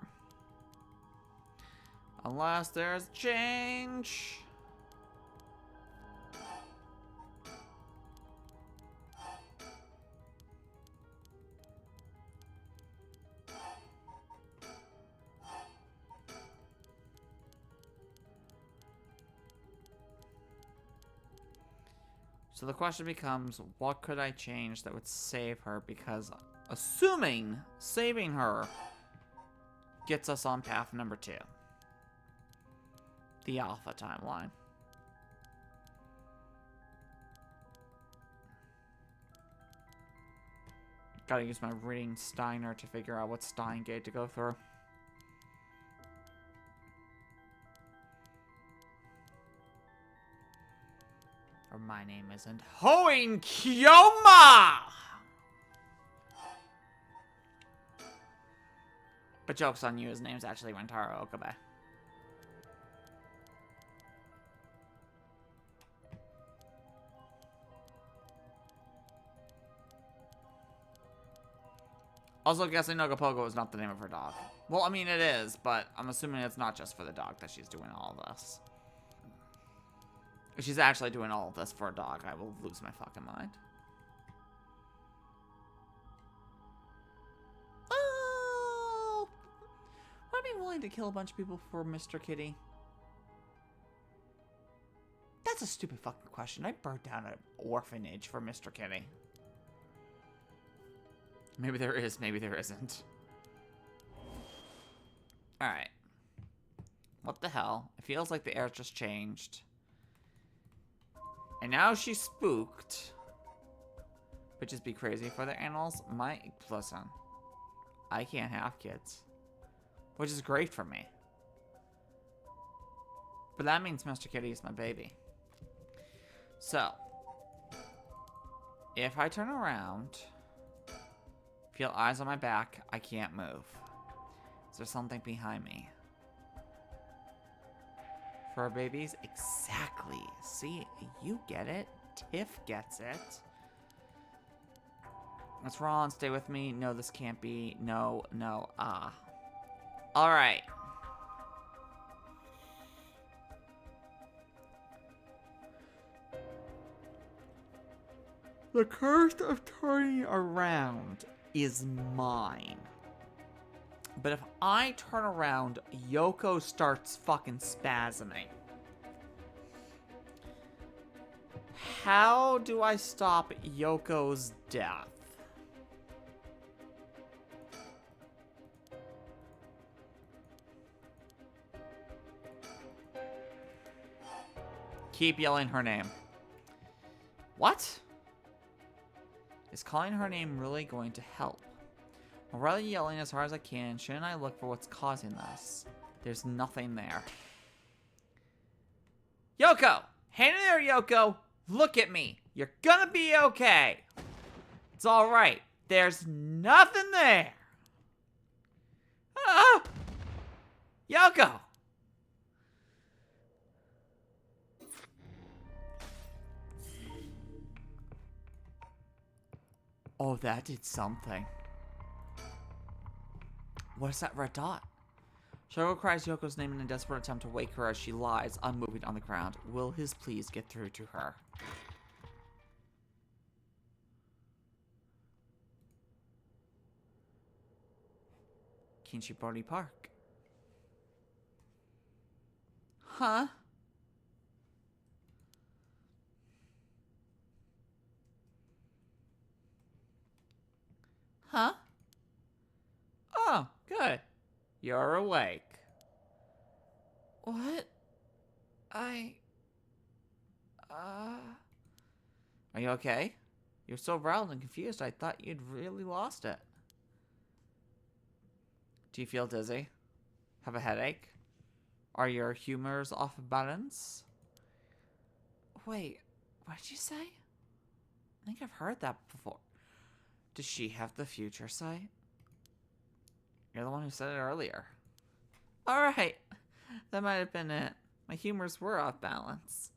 Unless there's change. So the question becomes, what could I change that would save her? Because assuming saving her gets us on path number 2. The alpha timeline. Gotta use my reading Steiner to figure out what Steingate to go through. Or my name isn't Hoin Kyoma! But joke's on you, his name's actually Rentaro Okabe. Also, guessing Nogopogo is not the name of her dog. Well, I mean, it is, but I'm assuming it's not just for the dog that she's doing all of this. If she's actually doing all of this for a dog, I will lose my fucking mind. Oh! Would I be willing to kill a bunch of people for Mr. Kitty? That's a stupid fucking question. I burned down an orphanage for Mr. Kitty. Maybe there is, maybe there isn't. Alright. What the hell? It feels like the air just changed. And now she's spooked. Bitches be crazy for their animals. Listen. I can't have kids. Which is great for me. But that means Mr. Kitty is my baby. So. If I turn around. Feel eyes on my back. I can't move. Is there something behind me? Fur babies? Exactly. See, you get it. Tiff gets it. What's wrong? Stay with me. No, this can't be. No, no. Ah. Alright. The curse of turning around is mine. But if I turn around, Yoko starts fucking spasming. How do I stop Yoko's death? Keep yelling her name. What? Is calling her name really going to help? Or rather yelling as hard as I can, shouldn't I look for what's causing this? There's nothing there. Yoko! Hey there, Yoko! Look at me! You're gonna be okay! It's alright. There's nothing there! Ah! Yoko! Oh, that did something. What is that red dot? Shogo cries Yoko's name in a desperate attempt to wake her as she lies, unmoving on the ground. Will his pleas get through to her? Kinshibori Park. Huh? Huh? Oh, good. You're awake. What? I... Are you okay? You're so riled and confused, I thought you'd really lost it. Do you feel dizzy? Have a headache? Are your humors off balance? Wait, what did you say? I think I've heard that before. Does she have the future sight? You're the one who said it earlier. Alright, that might have been it. My humors were off balance.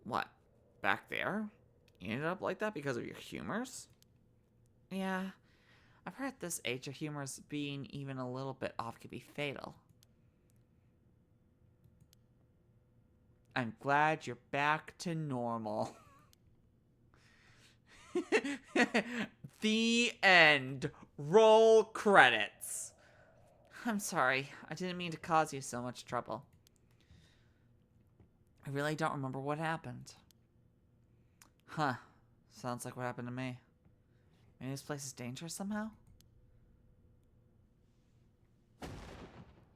What? Back there? You ended up like that because of your humors? Yeah, I've heard at this age of humors being even a little bit off could be fatal. I'm glad you're back to normal. The end. Roll credits. I'm sorry. I didn't mean to cause you so much trouble. I really don't remember what happened. Huh. Sounds like what happened to me. Maybe this place is dangerous somehow?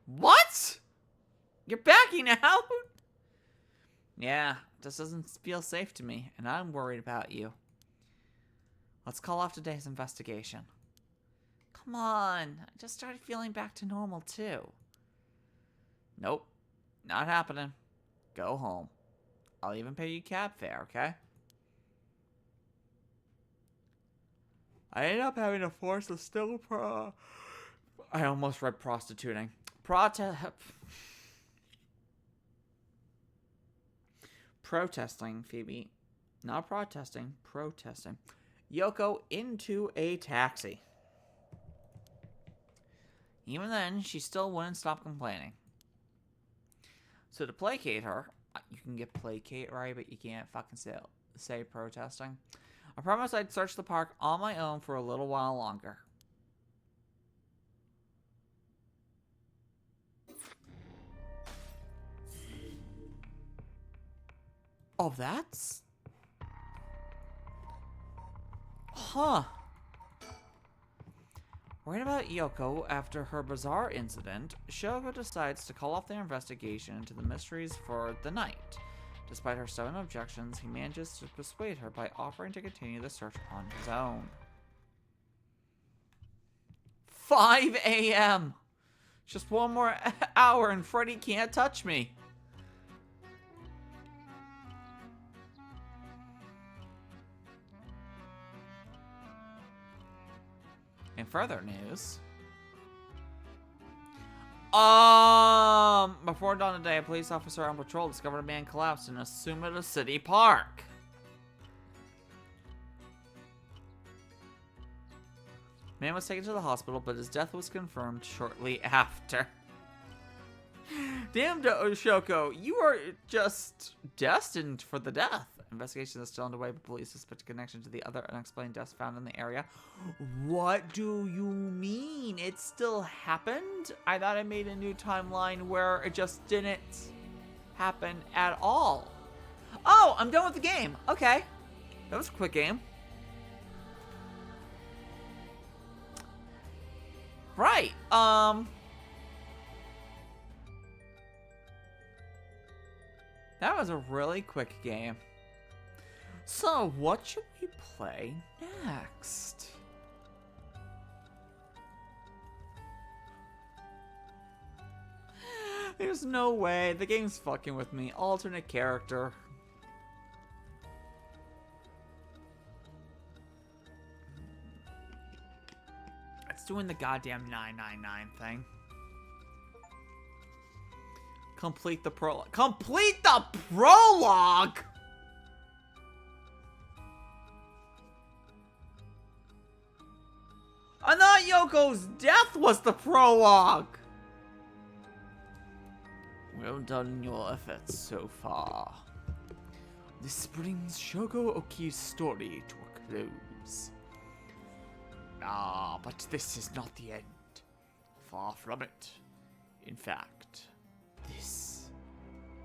What? You're backing out? Yeah, this doesn't feel safe to me, and I'm worried about you. Let's call off today's investigation. Come on, I just started feeling back to normal too. Nope, not happening. Go home. I'll even pay you cab fare, okay? I ended up having to force a still I almost read prostituting. Protesting, Phoebe. Not protesting, protesting. Yoko into a taxi. Even then, she still wouldn't stop complaining. So to placate her, you can get placate right, but you can't fucking say protesting. I promised I'd search the park on my own for a little while longer. Oh, that's... Huh. Right about Yoko, after her bizarre incident, Shoko decides to call off their investigation into the mysteries for the night. Despite her stubborn objections, he manages to persuade her by offering to continue the search on his own. 5 a.m. Just one more hour and Freddy can't touch me. In further news... Before dawn today, a police officer on patrol discovered a man collapsed in a Sumida City park. Man was taken to the hospital, but his death was confirmed shortly after. Damn, Shoko, you are just destined for the death. Investigation is still underway, but police suspect a connection to the other unexplained deaths found in the area. What do you mean? It still happened? I thought I made a new timeline where it just didn't happen at all. Oh, I'm done with the game. Okay. That was a quick game. Right. That was a really quick game. So, what should we play next? There's no way. The game's fucking with me. Alternate character. It's doing the goddamn 999 thing. Complete the prologue. Complete the prologue?! I thought Yoko's death was the prologue! Well done in your efforts so far. This brings Shogo Oki's story to a close. Ah, but this is not the end. Far from it. In fact, this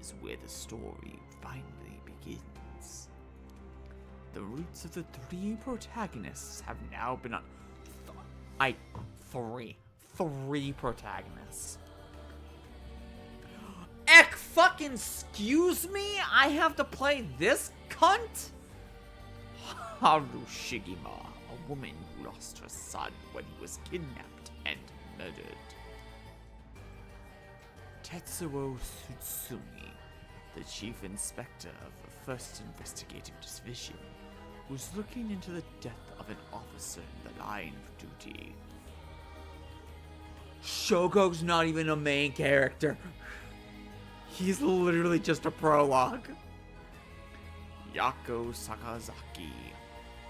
is where the story finally begins. The roots of the three protagonists have now been three protagonists. Fucking excuse me? I have to play this cunt? Harushigima, a woman who lost her son when he was kidnapped and murdered. Tetsuo Tsutsumi, the chief inspector of the 1st Investigative Division, was looking into the death of an officer in the line of duty. Shogo's not even a main character. He's literally just a prologue. Yako Sakazaki,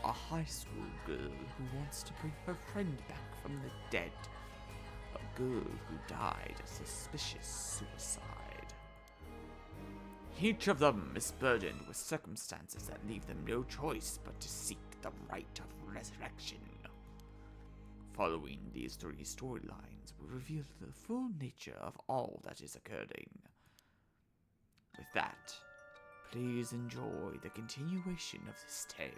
a high school girl who wants to bring her friend back from the dead. A girl who died a suspicious suicide. Each of them is burdened with circumstances that leave them no choice but to seek the right of resurrection. Following these three storylines will reveal the full nature of all that is occurring. With that, please enjoy the continuation of this tale.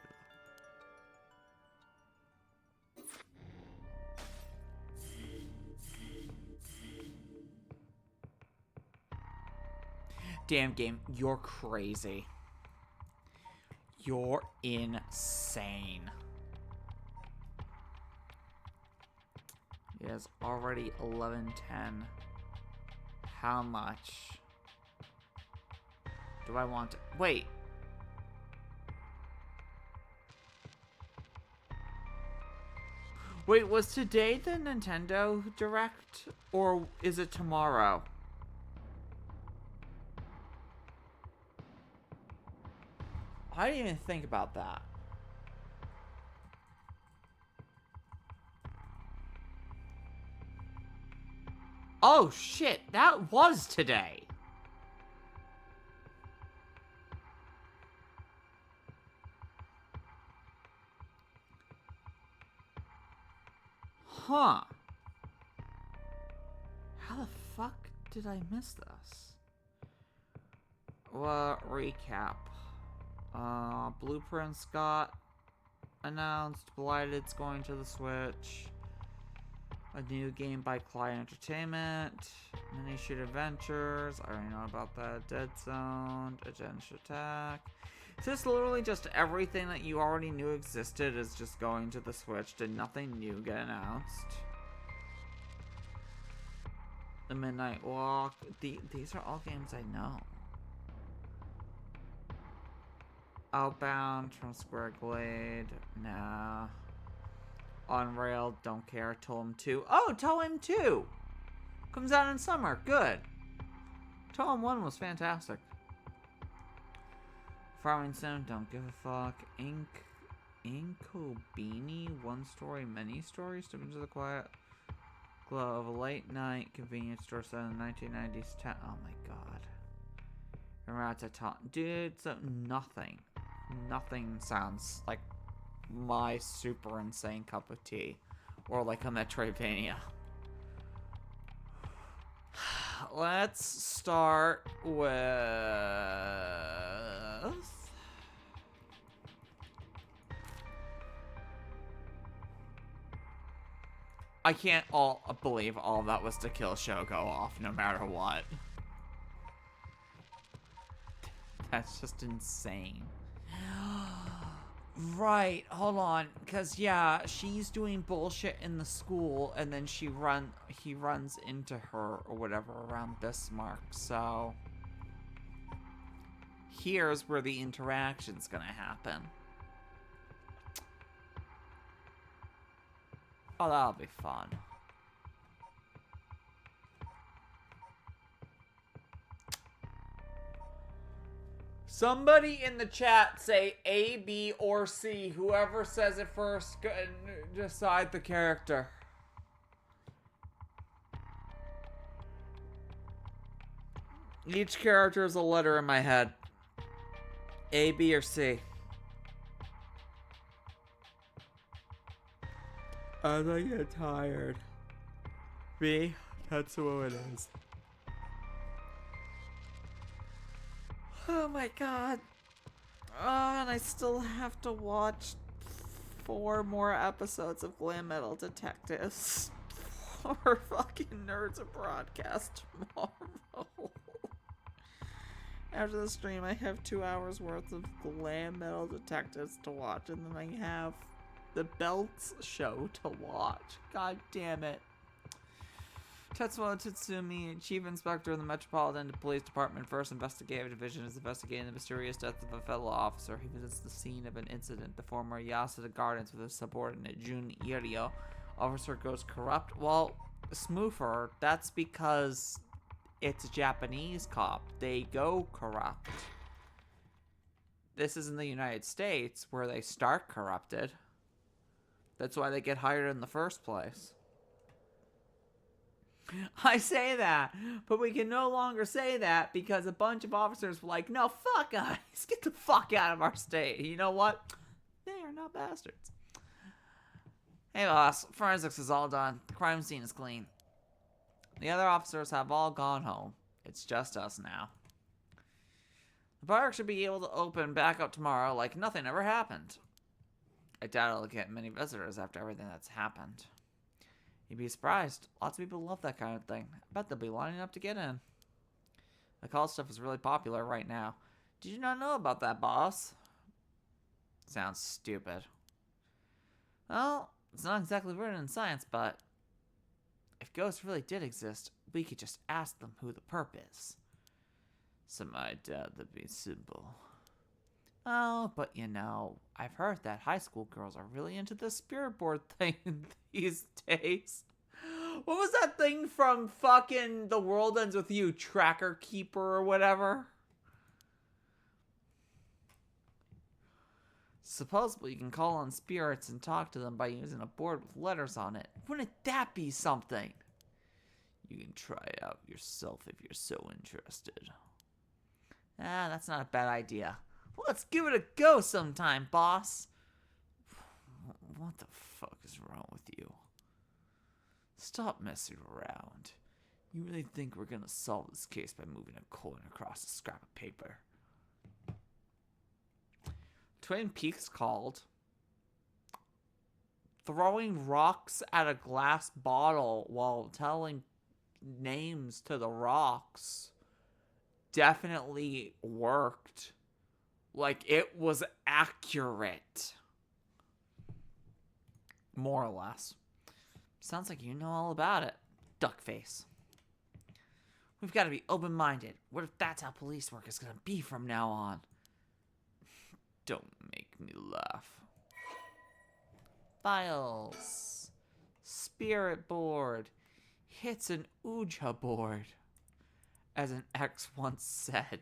Damn game, you're crazy. You're insane. It is already 11:10. How much do I want to... Wait. Wait, was today the Nintendo Direct? Or is it tomorrow? I didn't even think about that. Oh shit, that was today. Huh. How the fuck did I miss this? Well, recap. Blueprints got announced. Blighted's going to the Switch. A new game by Clyde Entertainment. Mini Shoot Adventures. I already know about that. Dead Zone. Agenda Attack. So it's literally just everything that you already knew existed is just going to the Switch. Did nothing new get announced? The Midnight Walk. These are all games I know. Outbound from Square Glade. Nah. On Rail, don't care. Toem 2. Oh, Toem 2! Comes out in summer. Good. Toem 1 was fantastic. Farming Sim, don't give a fuck. Inkobini, one story, many stories. Step into the quiet glow of a late night convenience store set in the 1990s town. Oh my god. Dude, so nothing. Nothing sounds like my super insane cup of tea. Or like a Metroidvania. Let's start with... I can't believe all that was to kill Shogo off, no matter what. That's just insane. Right, hold on, because yeah, she's doing bullshit in the school, and then he runs into her or whatever around Bismarck. So here's where the interaction's gonna happen. Oh, that'll be fun. Somebody in the chat say A, B, or C. Whoever says it first, decide the character. Each character is a letter in my head. A, B, or C. As I get tired. B, that's what it is. Oh my god. And I still have to watch 4 more episodes of Glam Metal Detectives. Or fucking Nerds of Broadcast tomorrow. After the stream, I have 2 hours worth of Glam Metal Detectives to watch, and then I have the Belts show to watch. God damn it. Tetsuo Tatsumi, Chief Inspector of the Metropolitan Police Department, 1st Investigative Division, is investigating the mysterious death of a fellow officer. He visits the scene of an incident, the former Yasuda Gardens, with his subordinate Jun Irio. Officer goes corrupt. Well, Smoofer, that's because it's a Japanese cop. They go corrupt. This is in the United States, where they start corrupted. That's why they get hired in the first place. I say that, but we can no longer say that because a bunch of officers were like, no, fuck guys, get the fuck out of our state. You know what? They are not bastards. Hey boss, forensics is all done. The crime scene is clean. The other officers have all gone home. It's just us now. The park should be able to open back up tomorrow like nothing ever happened. I doubt it'll get many visitors after everything that's happened. You'd be surprised. Lots of people love that kind of thing. I bet they'll be lining up to get in. The cult stuff is really popular right now. Did you not know about that, boss? Sounds stupid. Well, it's not exactly written in science, but if ghosts really did exist, we could just ask them who the perp is. Some might doubt that'd be simple. Oh, but you know, I've heard that high school girls are really into the spirit board thing these days. What was that thing from fucking The World Ends With You, Tracker Keeper or whatever? Supposedly you can call on spirits and talk to them by using a board with letters on it. Wouldn't that be something? You can try it out yourself if you're so interested. Ah, that's not a bad idea. Let's give it a go sometime, boss. What the fuck is wrong with you? Stop messing around. You really think we're gonna solve this case by moving a coin across a scrap of paper? Twin Peaks called. Throwing rocks at a glass bottle while telling names to the rocks definitely worked. Like, it was accurate. More or less. Sounds like you know all about it. Duckface. We've got to be open-minded. What if that's how police work is going to be from now on? Don't make me laugh. Files. Spirit board. Hits an Ouija board. As an ex once said.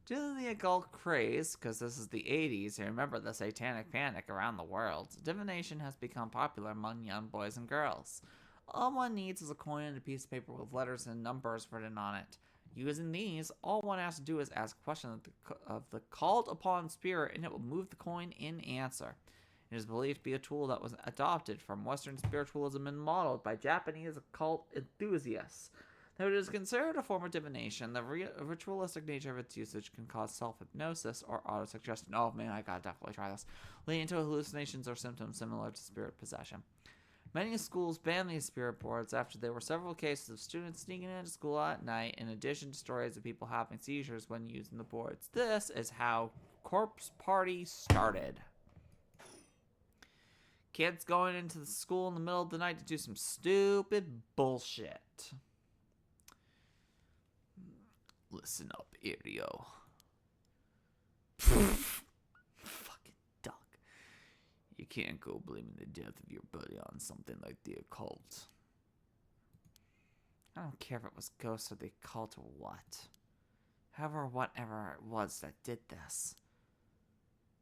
Due to the occult craze, because this is the 80s, and remember the satanic panic around the world, divination has become popular among young boys and girls. All one needs is a coin and a piece of paper with letters and numbers written on it. Using these, all one has to do is ask a question of the called upon spirit, and it will move the coin in answer. It is believed to be a tool that was adopted from Western spiritualism and modeled by Japanese occult enthusiasts. Though it is considered a form of divination, the ritualistic nature of its usage can cause self-hypnosis or auto-suggestion. Oh man, I gotta definitely try this. Leading to hallucinations or symptoms similar to spirit possession. Many schools banned these spirit boards after there were several cases of students sneaking into school at night, in addition to stories of people having seizures when using the boards. This is how Corpse Party started. Kids going into the school in the middle of the night to do some stupid bullshit. Listen up, Irio. Fucking duck. You can't go blaming the death of your buddy on something like the occult. I don't care if it was ghosts or the occult or what. However, whatever it was that did this,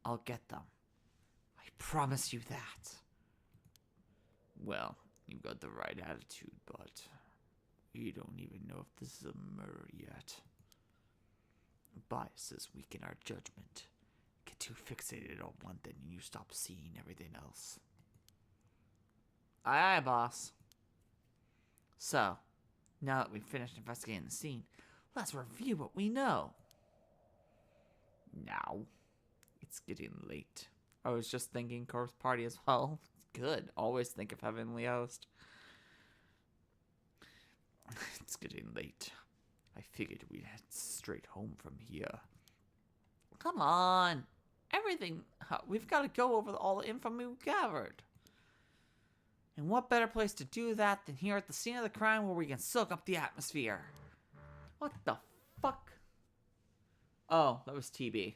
I'll get them. I promise you that. Well, you've got the right attitude, but you don't even know if this is a murder yet. Biases weaken our judgment. Get too fixated on one thing and you stop seeing everything else. Aye, aye, boss. So, now that we've finished investigating the scene, let's review what we know. now. It's getting late. I was just thinking corpse party as well. Good. Always think of Heavenly Host. It's getting late. I figured we'd head straight home from here. Come on. We've got to go over all the info we've gathered. And what better place to do that than here at the scene of the crime where we can soak up the atmosphere? What the fuck? Oh, that was TB.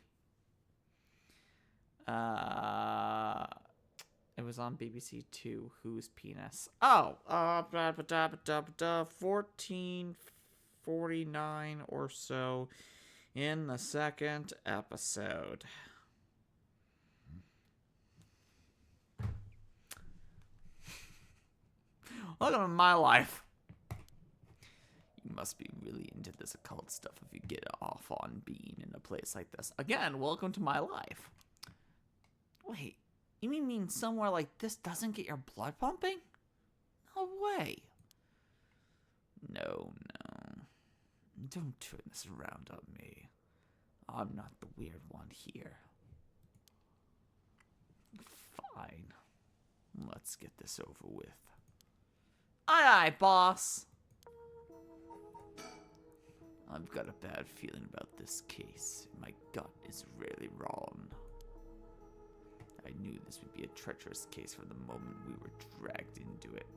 It was on BBC Two. Whose penis? Oh, 1449 or so in the second episode. Welcome to my life. You must be really into this occult stuff if you get off on being in a place like this. Again, welcome to my life. Wait, you mean somewhere like this doesn't get your blood pumping? No way. No. Don't turn this around on me. I'm not the weird one here. Fine. Let's get this over with. Aye, boss. I've got a bad feeling about this case. My gut is really wrong. I knew this would be a treacherous case from the moment we were dragged into it.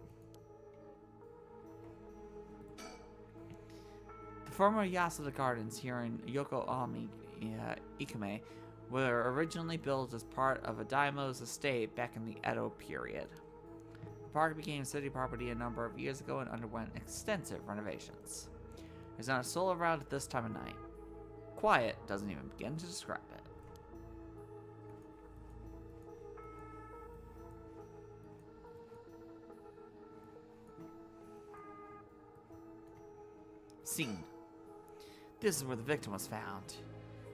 The former Yasuda Gardens here in Yokohama, Ikame, were originally built as part of a daimyo's estate back in the Edo period. The park became city property a number of years ago and underwent extensive renovations. There's not a soul around at this time of night. Quiet doesn't even begin to describe it. Scene. This is where the victim was found.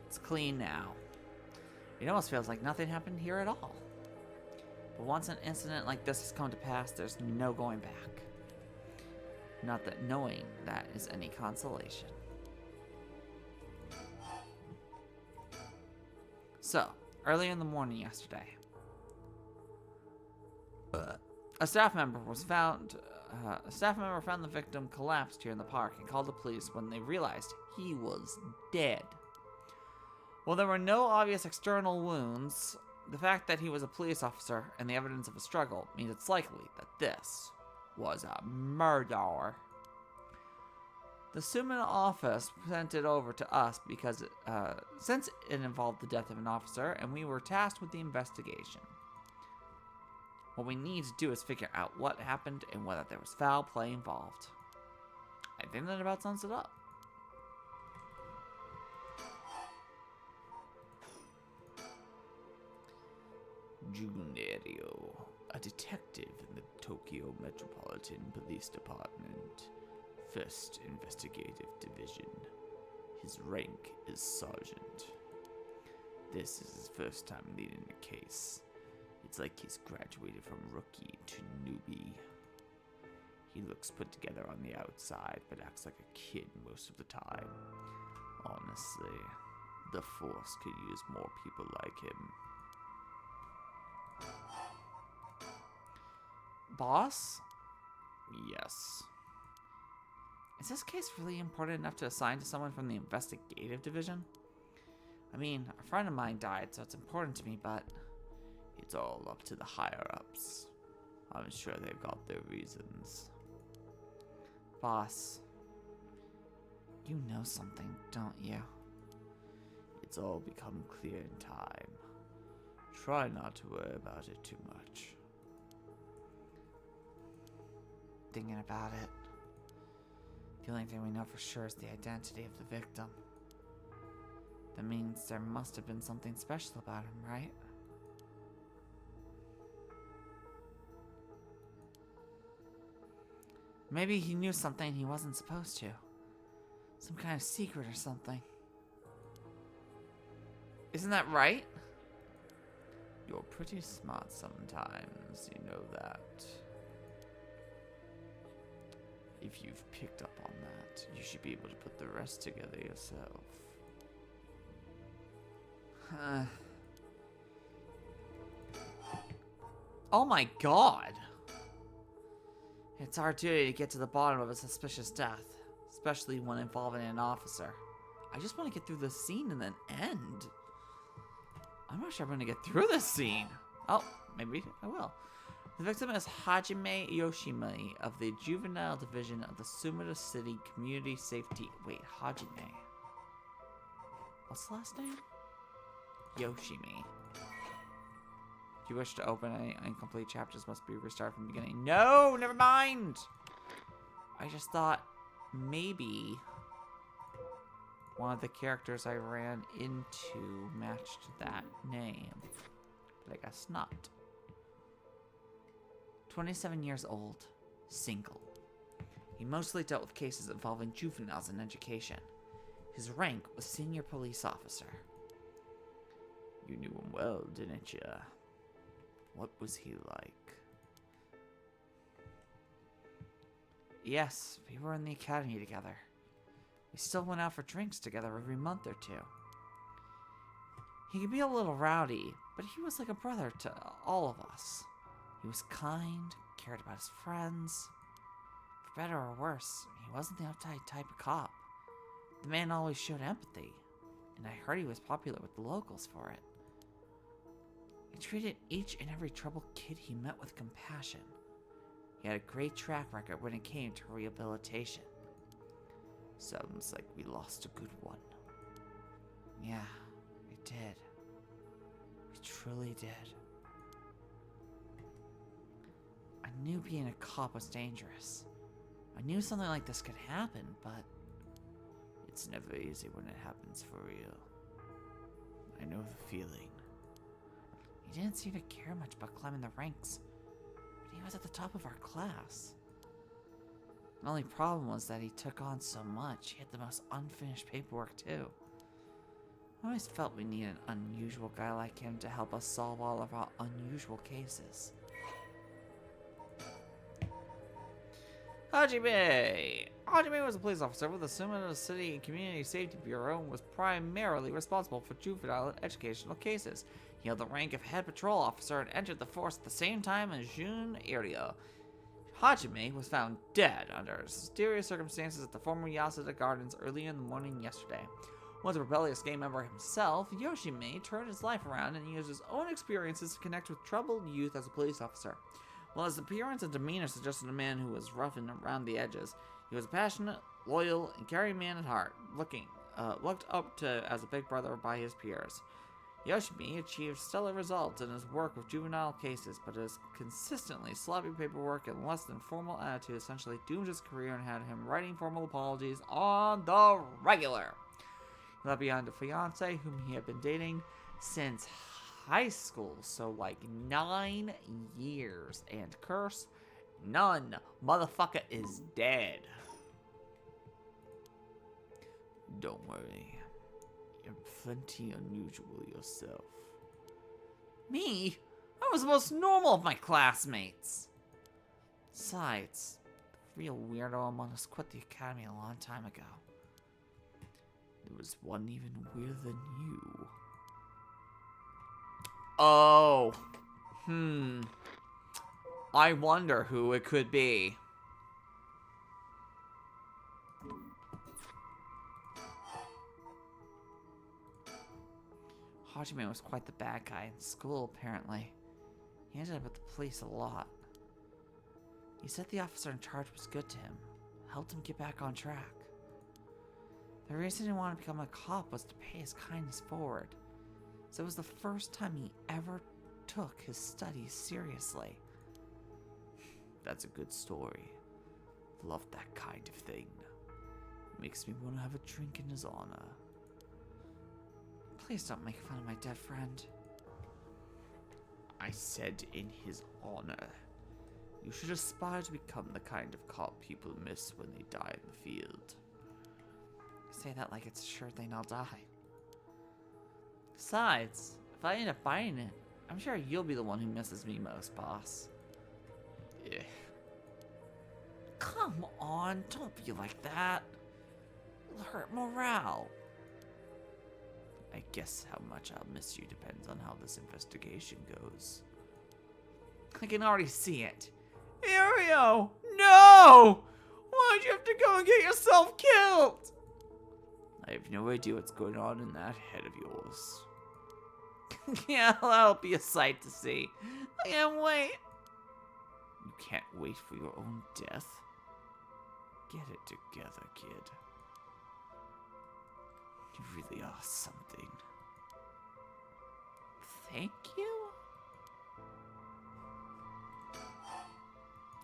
It's clean now. It almost feels like nothing happened here at all. But once an incident like this has come to pass, there's no going back. Not that knowing that is any consolation. So, earlier in the morning yesterday, a staff member found the victim collapsed here in the park and called the police when they realized he was dead. While there were no obvious external wounds, the fact that he was a police officer and the evidence of a struggle means it's likely that this was a murder. The Summon office sent it over to us because since it involved the death of an officer and we were tasked with the investigation. What we need to do is figure out what happened and whether there was foul play involved. I think that about sums it up. Junerio, a detective in the Tokyo Metropolitan Police Department, 1st Investigative Division. His rank is Sergeant. This is his first time leading a case. It's like he's graduated from rookie to newbie. He looks put together on the outside, but acts like a kid most of the time. Honestly, the force could use more people like him. Boss? Yes. Is this case really important enough to assign to someone from the investigative division? I mean, a friend of mine died, so it's important to me, but it's all up to the higher-ups. I'm sure they've got their reasons. Boss, you know something, don't you? It's all become clear in time. Try not to worry about it too much. Thinking about it, the only thing we know for sure is the identity of the victim. That means there must have been something special about him, right? Maybe he knew something he wasn't supposed to. Some kind of secret or something. Isn't that right? You're pretty smart sometimes, you know that. If you've picked up on that, you should be able to put the rest together yourself. Oh my god! It's our duty to get to the bottom of a suspicious death, especially one involving an officer. I just want to get through this scene and then end. I'm not sure I'm going to get through this scene. Oh, maybe I will. The victim is Hajime Yoshimi of the Juvenile Division of the Sumida City Community Safety... Wait, Hajime. What's the last name? Yoshimi. If you wish to open any incomplete chapters, must be restarted from the beginning. No, never mind. I just thought maybe one of the characters I ran into matched that name, but I guess not. 27 years old, single. He mostly dealt with cases involving juveniles in education. His rank was senior police officer. You knew him well, didn't you? What was he like? Yes, we were in the academy together. We still went out for drinks together every month or two. He could be a little rowdy, but he was like a brother to all of us. He was kind, cared about his friends. For better or worse, he wasn't the uptight type of cop. The man always showed empathy, and I heard he was popular with the locals for it. He treated each and every troubled kid he met with compassion. He had a great track record when it came to rehabilitation. Sounds like we lost a good one. Yeah, we did. We truly did. I knew being a cop was dangerous. I knew something like this could happen, but it's never easy when it happens for real. I know the feeling. He didn't seem to care much about climbing the ranks, but he was at the top of our class. The only problem was that he took on so much. He had the most unfinished paperwork, too. I always felt we needed an unusual guy like him to help us solve all of our unusual cases. Hajime! Hajime was a police officer with the Sumida City Community Safety Bureau and was primarily responsible for juvenile and educational cases. He held the rank of head patrol officer and entered the force at the same time as Jun Area. Hajime was found dead under mysterious circumstances at the former Yasuda Gardens early in the morning yesterday. Once a rebellious gang member himself, Yoshimi turned his life around and used his own experiences to connect with troubled youth as a police officer. While his appearance and demeanor suggested a man who was rough and around the edges, he was a passionate, loyal, and caring man at heart, looked up to as a big brother by his peers. Yoshimi achieved stellar results in his work with juvenile cases, but his consistently sloppy paperwork and less than formal attitude essentially doomed his career and had him writing formal apologies on the regular. He left behind a fiancée whom he had been dating since high school, so like 9 years, and curse none. Motherfucker is dead. Don't worry. You're plenty unusual yourself. Me? I was the most normal of my classmates. Besides, the real weirdo among us quit the academy a long time ago. There was one even weirder than you. Oh. I wonder who it could be. Hajime was quite the bad guy in school, apparently. He ended up with the police a lot. He said the officer in charge was good to him, helped him get back on track. The reason he wanted to become a cop was to pay his kindness forward. So it was the first time he ever took his studies seriously. That's a good story. Love that kind of thing. Makes me want to have a drink in his honor. Please don't make fun of my dead friend. I said in his honor. You should aspire to become the kind of cop people miss when they die in the field. You say that like it's a sure thing I'll die. Besides, if I end up buying it, I'm sure you'll be the one who misses me most, boss. Yeah. Come on, don't be like that. It'll hurt morale. I guess how much I'll miss you depends on how this investigation goes. I can already see it. Ario! No! Why'd you have to go and get yourself killed? I have no idea what's going on in that head of yours. Yeah, that'll be a sight to see. I can't wait. You can't wait for your own death? Get it together, kid. You really are something. Thank you?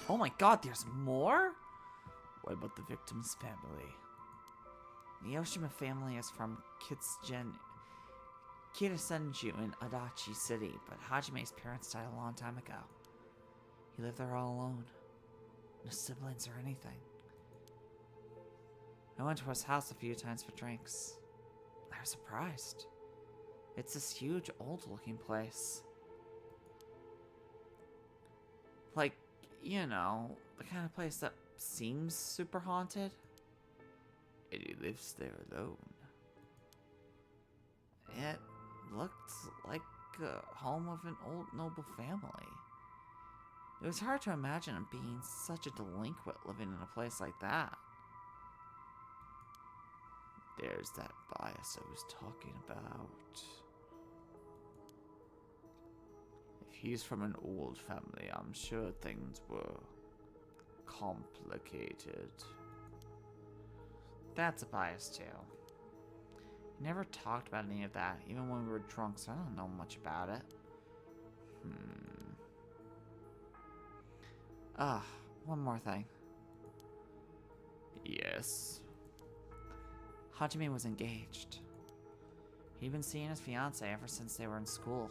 Oh my god, there's more? What about the victim's family? The Oshima family is from Kitasenju in Adachi City, but Hajime's parents died a long time ago. He lived there all alone. No siblings or anything. I went to his house a few times for drinks. I was surprised. It's this huge, old-looking place. Like, you know, the kind of place that seems super haunted. And he lives there alone. It looked like a home of an old noble family. It was hard to imagine him being such a delinquent living in a place like that. There's that bias I was talking about. If he's from an old family, I'm sure things were complicated. That's a bias too. He never talked about any of that, even when we were drunk, so I don't know much about it. One more thing. Yes. Hajime was engaged. He'd been seeing his fiancée ever since they were in school.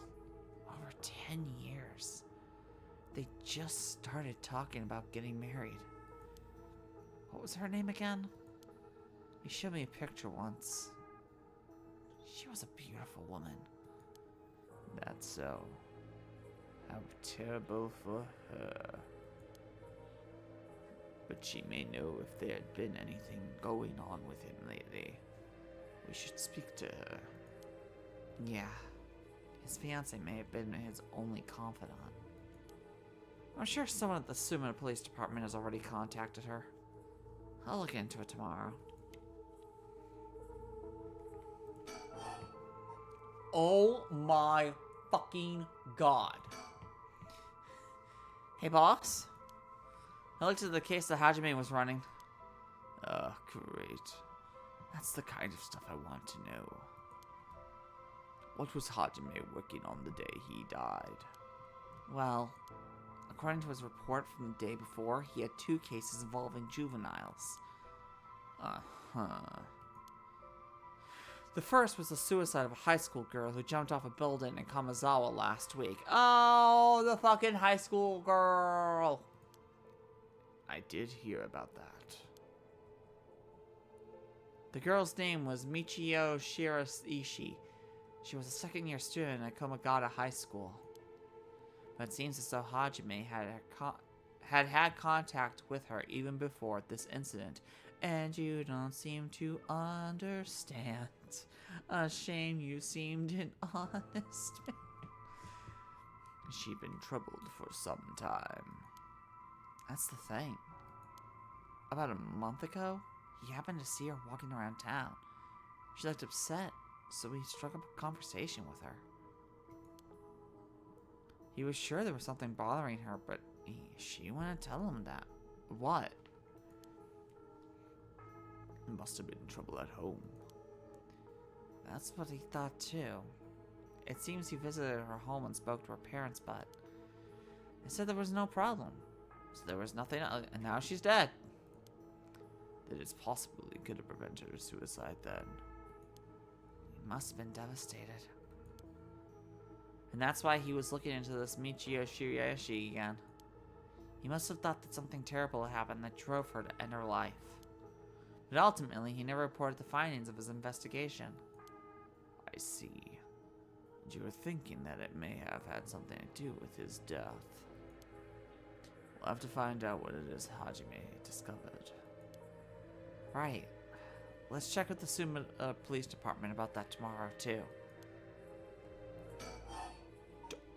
Over 10 years. They just started talking about getting married. What was her name again? He showed me a picture once. She was a beautiful woman. That's so. How terrible for her. But she may know if there had been anything going on with him lately. We should speak to her. Yeah. His fiancée may have been his only confidant. I'm sure someone at the Sumida Police Department has already contacted her. I'll look into it tomorrow. Oh my fucking god. Hey, boss? I looked at the case that Hajime was running. Great. That's the kind of stuff I want to know. What was Hajime working on the day he died? Well, according to his report from the day before, he had 2 cases involving juveniles. The first was the suicide of a high school girl who jumped off a building in Kamizawa last week. Oh, the fucking high school girl! I did hear about that. The girl's name was Michio Shiraishi. She was a second-year student at Komagata High School. But it seems as though Hajime had contact with her even before this incident. And you don't seem to understand. A shame you seemed an honest man. She'd been troubled for some time. That's the thing. About a month ago, he happened to see her walking around town. She looked upset, so he struck up a conversation with her. He was sure there was something bothering her, but she wouldn't tell him that. What? Must have been trouble at home. That's what he thought too. It seems he visited her home and spoke to her parents, but they said there was no problem. So there was nothing else, and now she's dead. That it's possible he could have prevented her suicide then. He must have been devastated. And that's why he was looking into this Michio Shiraishi again. He must have thought that something terrible had happened that drove her to end her life. But ultimately, he never reported the findings of his investigation. I see. And you were thinking that it may have had something to do with his death. We'll have to find out what it is Hajime discovered. Right. let's check with the Suma police department about that tomorrow, too.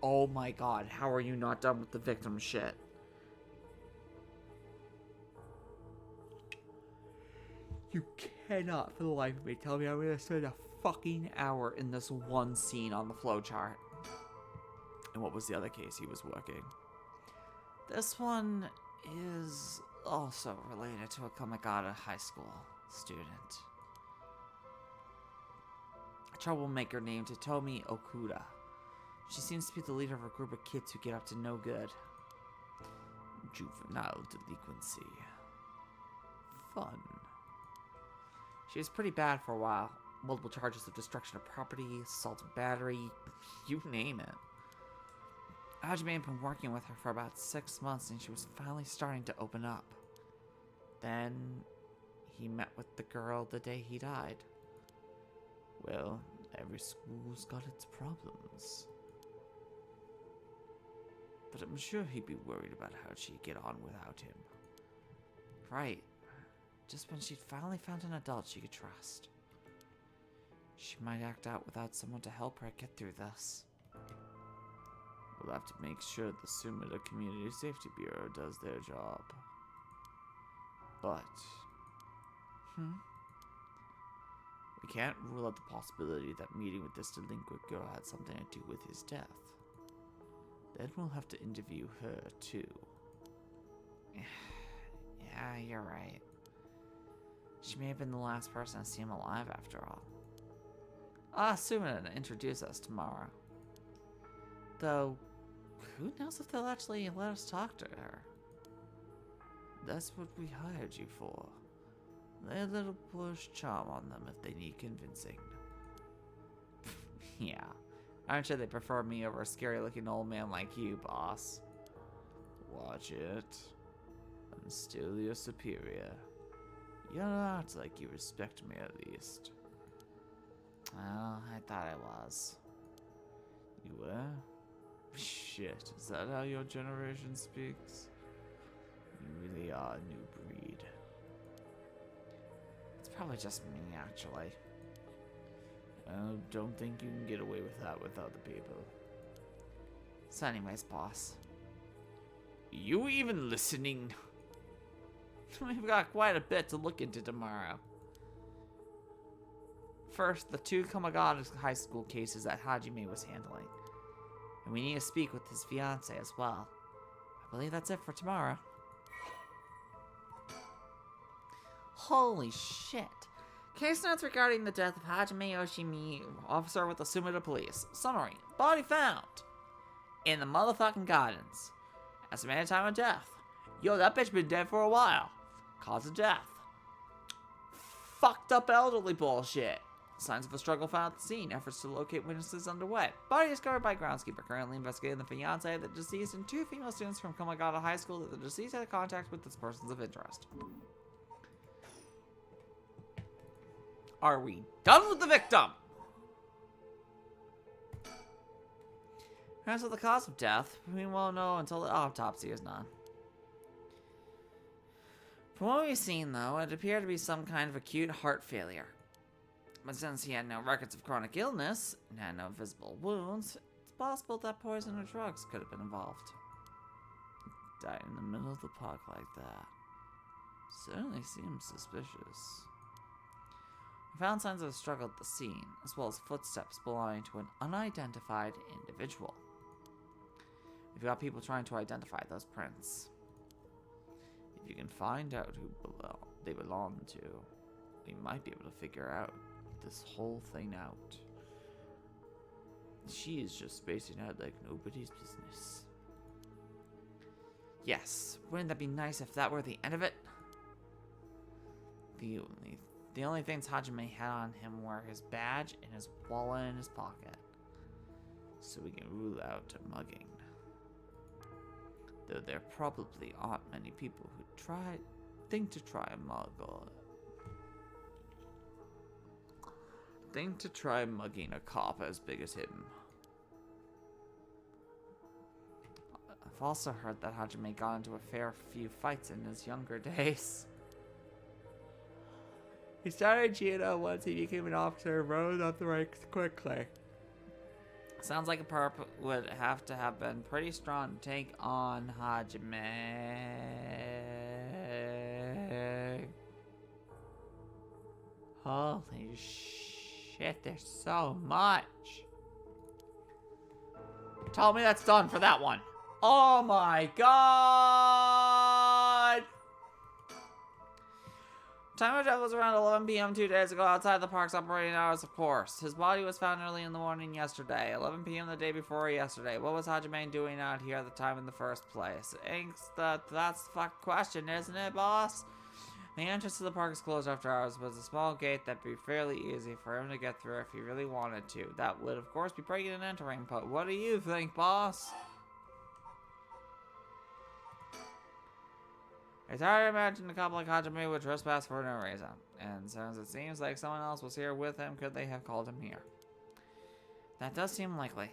Oh my god, how are you not done with the victim shit? You cannot, for the life of me, tell me I'm gonna spend a fucking hour in this one scene on the flowchart. And what was the other case he was working? This one is also related to a Kamigata high school student. A troublemaker named Hitomi Okuda. She seems to be the leader of a group of kids who get up to no good. Juvenile delinquency. Fun. She was pretty bad for a while. Multiple charges of destruction of property, assault and battery, you name it. Hajime had been working with her for about 6 months and she was finally starting to open up. Then he met with the girl the day he died. Well, every school's got its problems. But I'm sure he'd be worried about how she'd get on without him. Right. Just when she'd finally found an adult she could trust. She might act out without someone to help her get through this. We'll have to make sure the Sumida Community Safety Bureau does their job. But... we can't rule out the possibility that meeting with this delinquent girl had something to do with his death. Then we'll have to interview her, too. Yeah, you're right. She may have been the last person to see him alive, after all. I'll ask Sumida to introduce us tomorrow. Though, who knows if they'll actually let us talk to her? That's what we hired you for. Lay a little push charm on them if they need convincing. Yeah. I'm sure they prefer me over a scary-looking old man like you, boss. Watch it. I'm still your superior. You don't act like you respect me, at least. Oh, I thought I was. You were? Shit, is that how your generation speaks? You really are a new breed. It's probably just me, actually. I don't think you can get away with that with other people. So anyways, boss. You even listening? We've got quite a bit to look into tomorrow. First, the 2 Kamigata high school cases that Hajime was handling. And we need to speak with his fiancée as well. I believe that's it for tomorrow. Holy shit. Case notes regarding the death of Hajime Yoshimi, officer with the Sumida Police. Summary. Body found in the motherfucking gardens. Estimated time of death. Yo, that bitch been dead for a while. Cause of death. Fucked up elderly bullshit. Signs of a struggle found at the scene. Efforts to locate witnesses underway. Body discovered by groundskeeper. Currently investigating the fiancé of the deceased and 2 female students from Kamigata High School that the deceased had contact with as persons of interest. Are we done with the victim? As for the cause of death, we won't know until the autopsy is done. From what we've seen, though, it appeared to be some kind of acute heart failure. But since he had no records of chronic illness, and had no visible wounds, it's possible that poison or drugs could have been involved. Died in the middle of the park like that. Certainly seems suspicious. We found signs of a struggle at the scene, as well as footsteps belonging to an unidentified individual. We've got people trying to identify those prints. If you can find out who they belong to, we might be able to figure out this whole thing out. She is just spacing out like nobody's business. Yes, wouldn't that be nice if that were the end of it? The only things Hajime had on him were his badge and his wallet in his pocket. So we can rule out a mugging. Though there probably aren't many people who think to try a mug or think to try mugging a cop as big as him. I've also heard that Hajime got into a fair few fights in his younger days. He started Gino once he became an officer and rose up the ranks quickly. Sounds like a perp would have to have been pretty strong to take on Hajime. Holy shit, there's so much. Tell me that's done for that one. Oh my god! Time of death was around 11 p.m. 2 days ago outside the park's operating hours, of course. His body was found early in the morning yesterday, 11 p.m. the day before yesterday. What was Hajime doing out here at the time in the first place? That's the fuck question, isn't it, boss? The entrance to the park is closed after hours, but it's a small gate that'd be fairly easy for him to get through if he really wanted to. That would, of course, be breaking and entering, but what do you think, boss? It's hard to imagine a couple like Hajime would trespass for no reason. And since it seems like someone else was here with him, could they have called him here? That does seem likely.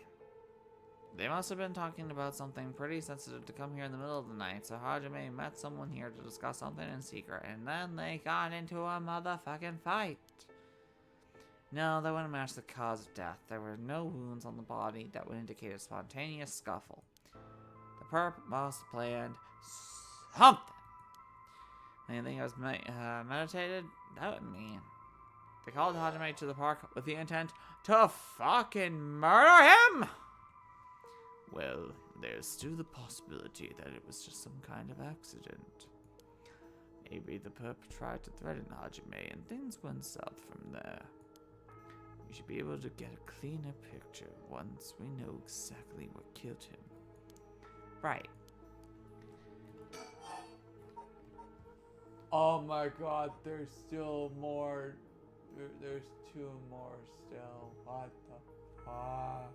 They must have been talking about something pretty sensitive to come here in the middle of the night, so Hajime met someone here to discuss something in secret, and then they got into a motherfucking fight. No, that wouldn't match the cause of death. There were no wounds on the body that would indicate a spontaneous scuffle. The perp must have planned something. Anything else meditated? That would mean they called Hajime to the park with the intent to fucking murder him! Well, there's still the possibility that it was just some kind of accident. Maybe the perp tried to threaten Hajime and things went south from there. We should be able to get a cleaner picture once we know exactly what killed him. Right. Oh my god, there's still more. There's two more still. What the fuck?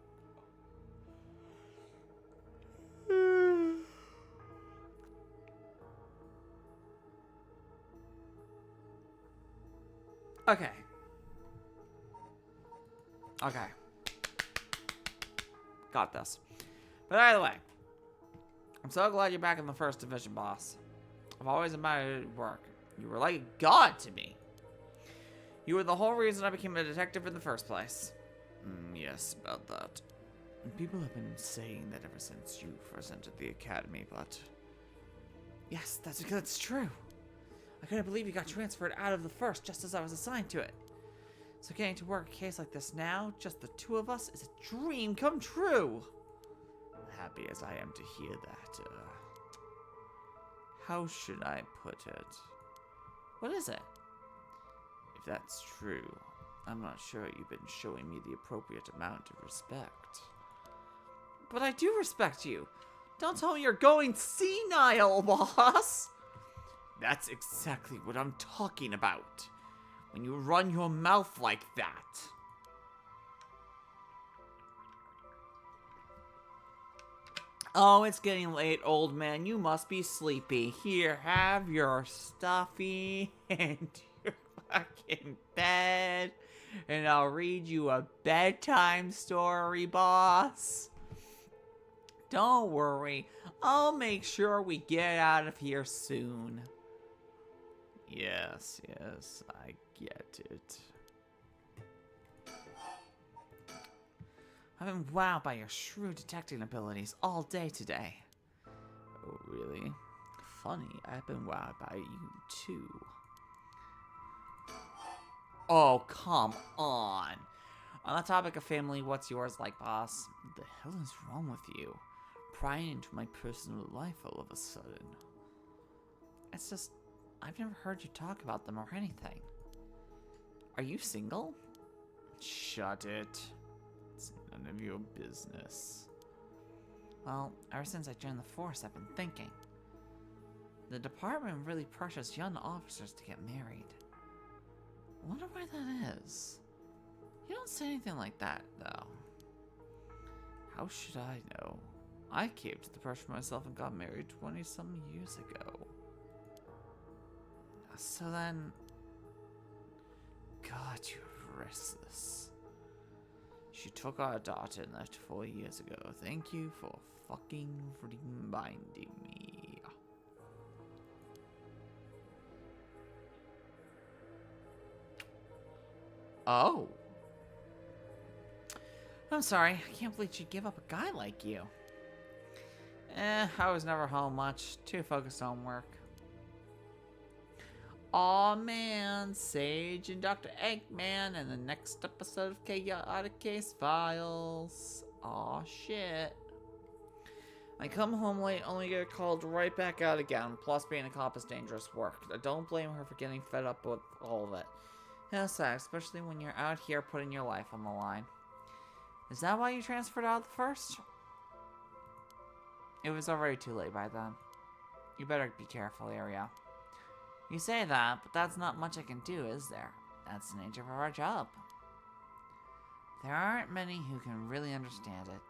Okay. Okay. Got this. But either way, I'm so glad you're back in the first division, boss. I've always admired your work. You were like a god to me. You were the whole reason I became a detective in the first place. Yes, about that. People have been saying that ever since you first entered the academy, but... Yes, that's true. I couldn't believe you got transferred out of the first just as I was assigned to it. So getting to work a case like this now, just the two of us, is a dream come true. Happy as I am to hear that, how should I put it? What is it? If that's true, I'm not sure you've been showing me the appropriate amount of respect. But I do respect you. Don't tell me you're going senile, boss. That's exactly what I'm talking about. When you run your mouth like that. Oh, it's getting late, old man. You must be sleepy. Here, have your stuffy and your fucking bed. And I'll read you a bedtime story, boss. Don't worry. I'll make sure we get out of here soon. Yes, I get it. I've been wowed by your shrewd detecting abilities all day today. Oh, really? Funny, I've been wowed by you too. Oh, come on. On the topic of family, what's yours like, boss? What the hell is wrong with you? Prying into my personal life all of a sudden. It's just, I've never heard you talk about them or anything. Are you single? Shut it. It's none of your business. Well, ever since I joined the force, I've been thinking. The department really pressures young officers to get married. I wonder why that is. You don't say anything like that, though. How should I know? I caved to the pressure myself and got married 20-some years ago. So then... God, you're restless. She took our daughter and left 4 years ago. Thank you for fucking reminding me. Oh. I'm sorry. I can't believe she'd give up a guy like you. I was never home much. Too focused on work. Aw, man. Sage and Dr. Eggman in the next episode of Chaotic Case Files. Aw, shit. I come home late, only get called right back out again. Plus, being a cop is dangerous work. I don't blame her for getting fed up with all of it. It's sad, especially when you're out here putting your life on the line. Is that why you transferred out of the first? It was already too late by then. You better be careful, Ariel. You say that, but that's not much I can do, is there? That's the nature of our job. There aren't many who can really understand it.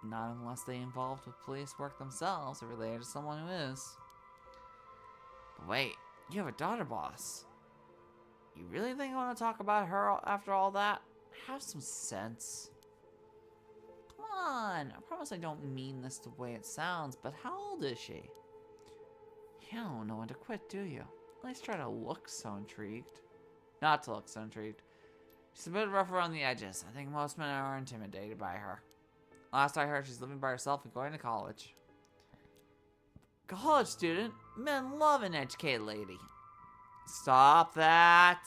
Not unless they involved with police work themselves or related to someone who is. But wait, you have a daughter, boss. You really think I want to talk about her after all that? Have some sense. Come on, I promise I don't mean this the way it sounds, but how old is she? You don't know when to quit, do you? At least try to look so intrigued. Not to look so intrigued. She's a bit rough around the edges. I think most men are intimidated by her. Last I heard, she's living by herself and going to college. College student? Men love an educated lady. Stop that.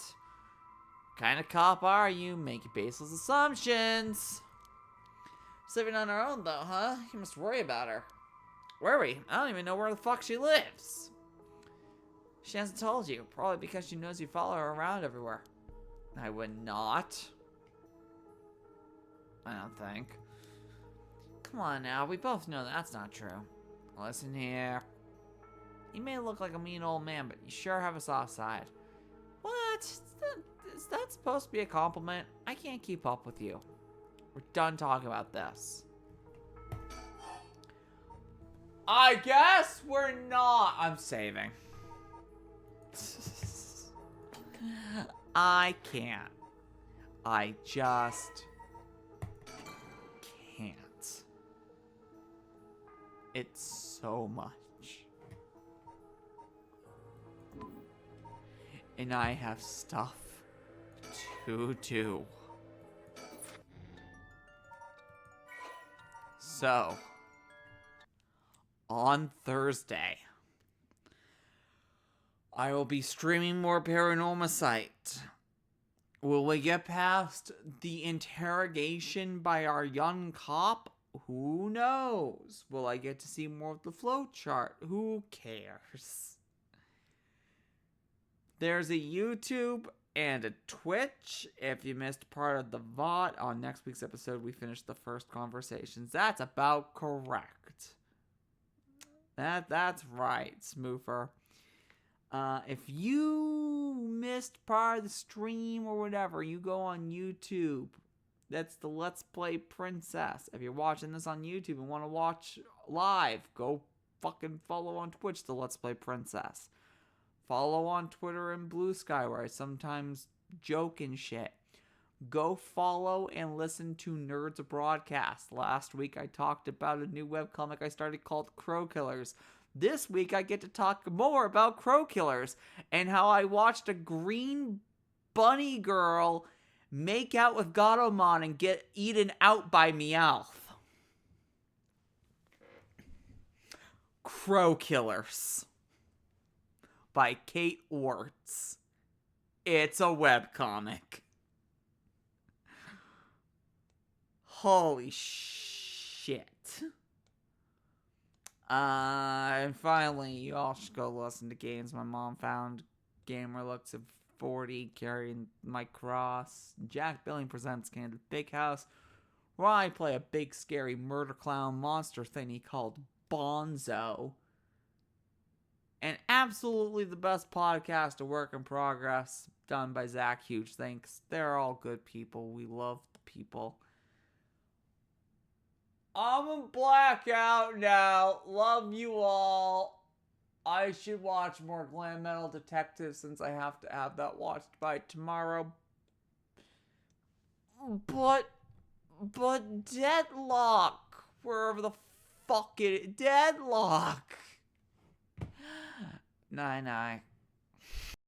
What kind of cop are you? Making baseless assumptions. She's living on her own, though, huh? You must worry about her. Worry? I don't even know where the fuck she lives. She hasn't told you. Probably because she knows you follow her around everywhere. I would not. I don't think. Come on now, we both know that's not true. Listen here. You may look like a mean old man, but you sure have a soft side. What? Is that supposed to be a compliment? I can't keep up with you. We're done talking about this. I guess we're not. I'm saving. I can't. I just can't. It's so much. And I have stuff to do. So, on Thursday, I will be streaming more Paranormasight. Will we get past the interrogation by our young cop? Who knows? Will I get to see more of the flowchart? Who cares? There's a YouTube and a Twitch. If you missed part of the VOD, on next week's episode, we finished the first conversations. That's about correct. That's right, Smoofer. If you missed part of the stream or whatever, you go on YouTube. That's the Let's Play Princess. If you're watching this on YouTube and want to watch live, go fucking follow on Twitch, the Let's Play Princess. Follow on Twitter and Blue Sky, where I sometimes joke and shit. Go follow and listen to Nerds Broadcast. Last week I talked about a new webcomic I started called Crow Killers. This week I get to talk more about Crow Killers and how I watched a green bunny girl make out with Gatomon and get eaten out by Meowth. Crow Killers by Kate Orts. It's a webcomic. Holy shit. And finally, you all should go listen to games my mom found. Gamer Looks at 40, carrying my cross. Jack Billing presents Candid Big House, where I play a big scary murder clown monster thingy called Bonzo. And absolutely the best podcast, A Work in Progress, done by Zach. Huge thanks. They're all good people. We love the people. I'm a blackout now. Love you all. I should watch more Glam Metal Detective since I have to have that watched by tomorrow. But Deadlock, wherever the fuck it is, Deadlock. Night night.